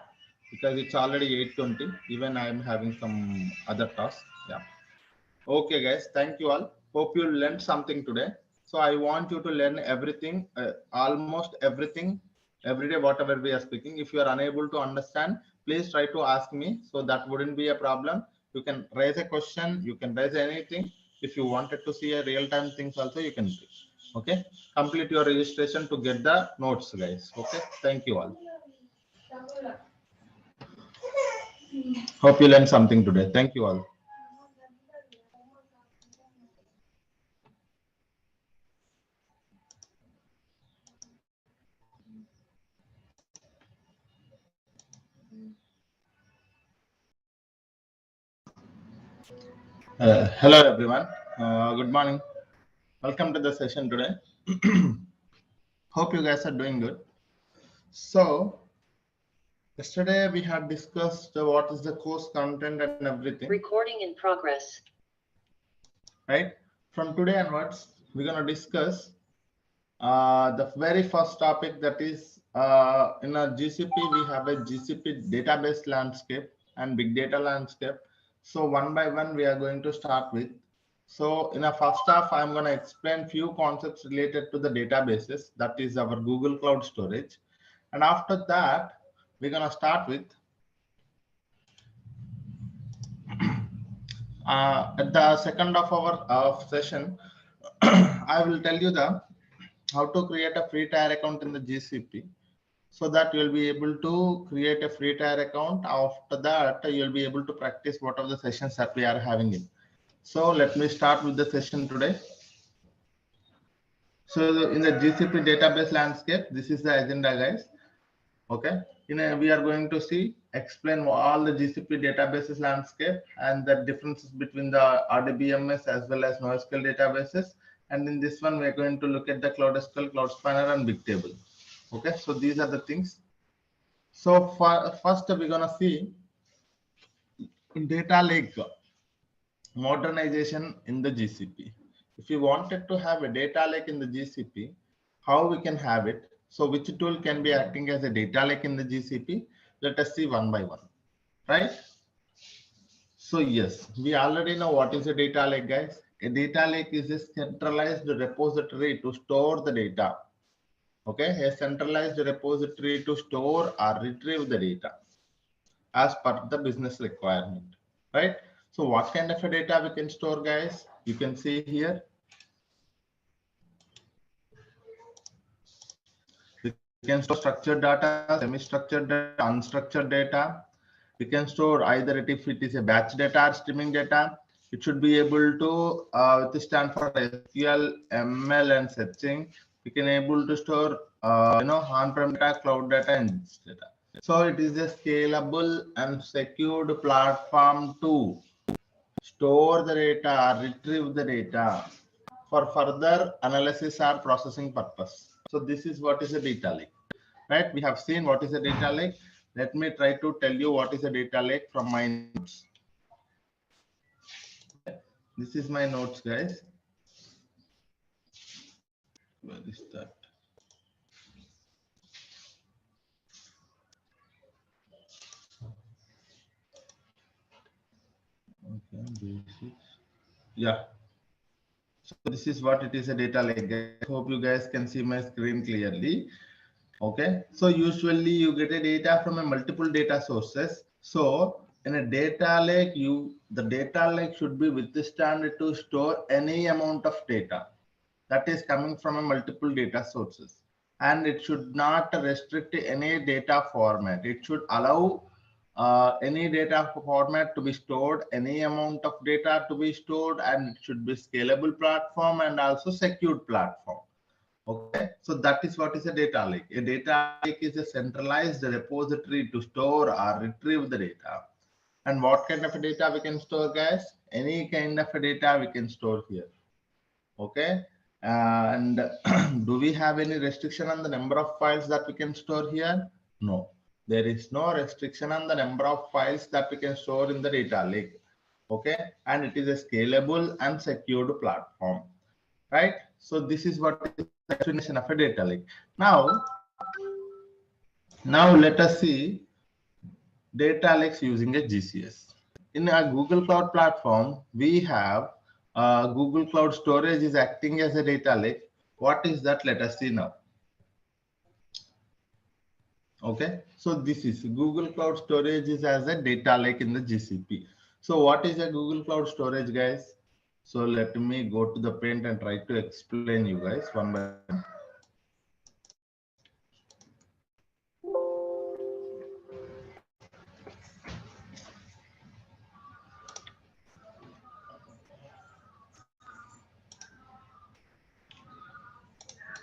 Because it's already 8:20. Even I am having some other tasks. Yeah. Okay, guys. Thank you all. Hope you learned something today. So I want you to learn everything, almost everything, every day, whatever we are speaking. If you are unable to understand, please try to ask me. So that wouldn't be a problem. You can raise a question. You can raise anything. If you wanted to see a real-time things also, you can do. Okay. Complete your registration to get the notes, guys. Okay. Thank you all. Hope you learned something today. Thank you all. Hello everyone. Good morning. Welcome to the session today. Hope you guys are doing good. So yesterday we had discussed what is the course content and everything. Recording in progress. Right? From today onwards, we're gonna discuss the very first topic, that is in our GCP we have a GCP database landscape and big data landscape. So one by one we are going to start with. So in a first half, I'm going to explain few concepts related to the databases, that is our Google Cloud Storage. And after that, we're going to start with at the second of our session, I will tell you the how to create a free tier account in the GCP, so that you'll be able to create a free tier account. After that, you'll be able to practice what are the sessions that we are having in. So let me start with the session today. So in the GCP database landscape, this is the agenda, guys. Okay, we are going to see explain all the GCP databases landscape and the differences between the RDBMS as well as NoSQL databases. And in this one, we are going to look at the Cloud SQL, Cloud Spanner, and Bigtable. Okay, so these are the things. So first, we're gonna see data lake modernization in the GCP. If you wanted to have a data lake in the GCP, how we can have it? So which tool can be acting as a data lake in the GCP? Let us see one by one, right? So yes, we already know what is a data lake, guys. A data lake is a centralized repository to store the data. Okay, a centralized repository to store or retrieve the data as per the business requirement, right? So what kind of a data we can store, guys? You can see here. We can store structured data, semi-structured data, unstructured data. We can store either if it is a batch data or streaming data. It should be able to stand for SQL, ML, and searching. We can able to store on-prem data, cloud data, and data. So it is a scalable and secured platform to store the data, retrieve the data for further analysis or processing purpose. So this is what is a data lake, right? We have seen what is a data lake. Let me try to tell you what is a data lake from my notes. This is my notes, guys. Where is that? Okay, basics. Yeah. So this is what it is, a data lake. I hope you guys can see my screen clearly. Okay. So usually you get a data from a multiple data sources. So in a data lake, the data lake should be withstand to store any amount of data that is coming from a multiple data sources, and it should not restrict any data format. It should allow any data format to be stored, any amount of data to be stored, and it should be scalable platform and also secured platform. Okay, so that is what is a data lake. A data lake is a centralized repository to store or retrieve the data. And what kind of data we can store, guys? Any kind of data we can store here. Okay, and do we have any restriction on the number of files that we can store here? No, there is no restriction on the number of files that we can store in the data lake. Okay, and it is a scalable and secured platform, right? So this is what is the definition of a data lake. Now let us see data lakes using a GCS. In a Google Cloud platform, we have Google Cloud Storage is acting as a data lake. What is that? Let us see now. Okay, so this is Google Cloud Storage is as a data lake in the GCP. So what is a Google Cloud Storage, guys? So let me go to the paint and try to explain you guys one by one.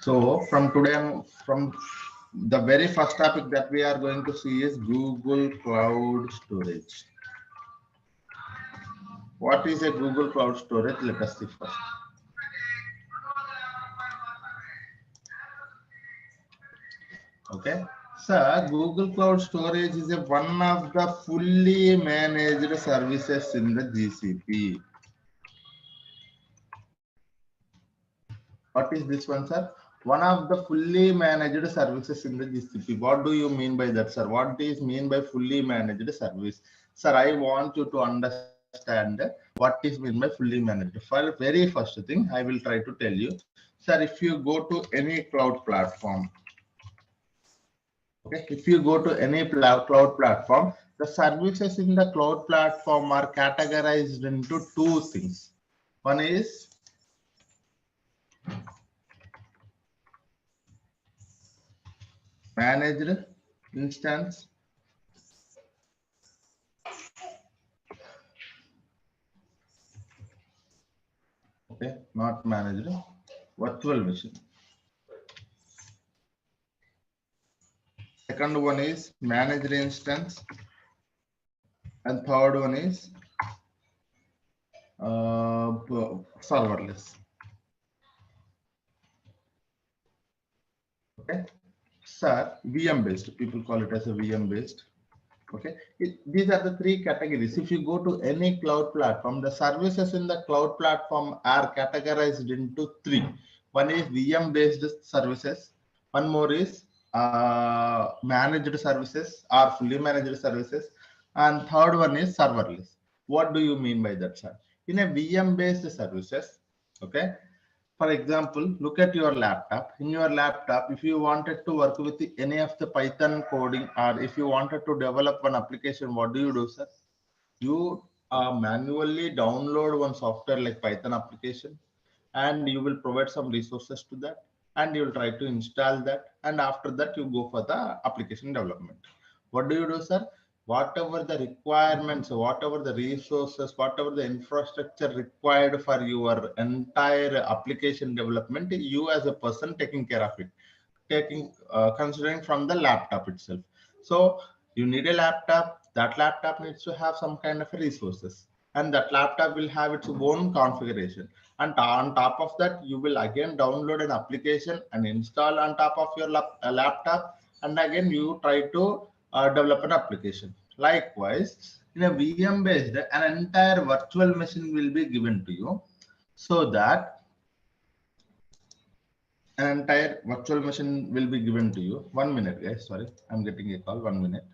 So from today, from the very first topic that we are going to see is Google Cloud Storage. What is a Google Cloud Storage? Let us see first. Okay. So Google Cloud Storage is one of the fully managed services in the GCP. What is this one, sir? One of the fully managed services in the GCP. What do you mean by that, sir? What is mean by fully managed service? Sir, I want you to understand what is mean by fully managed. For very first thing, I will try to tell you, sir, if you go to any cloud platform, okay, if you go to any cloud platform, the services in the cloud platform are categorized into two things. One is managed instance, okay, not managed, virtual machine. Second one is managed instance, and third one is serverless. Okay, sir, VM based. People call it as a VM based. Okay, these are the three categories. If you go to any cloud platform, the services in the cloud platform are categorized into three. One is VM based services. One more is managed services or fully managed services. And third one is serverless. What do you mean by that, sir? In a VM based services, okay, for example, look at your laptop. In your laptop, if you wanted to work with any of the Python coding, or if you wanted to develop one application, what do you do, sir? You manually download one software like Python application, and you will provide some resources to that, and you will try to install that, and after that you go for the application development. What do you do, sir? Whatever the requirements, whatever the resources, whatever the infrastructure required for your entire application development, you as a person taking care of it, taking considering from the laptop itself. So you need a laptop. That laptop needs to have some kind of resources, and that laptop will have its own configuration. And on top of that, you will again download an application and install on top of your laptop, and again you try to develop an application. Likewise, in a VM based, an entire virtual machine will be given to you, so that an entire virtual machine will be given to you. 1 minute, guys. Sorry, I'm getting a call. 1 minute.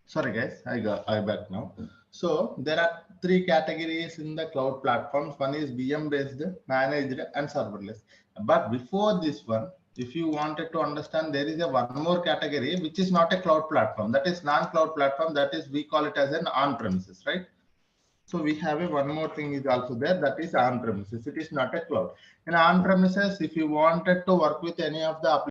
Sorry, guys, I back now. So there are three categories in the cloud platforms. One is VM based, managed, and serverless. But before this one, if you wanted to understand, there is a one more category which is not a cloud platform. That is non-cloud platform. That is, we call it as an on-premises, right? So we have one more thing is also there, that is on premises. It is not a cloud. In on premises, if you wanted to work with any of the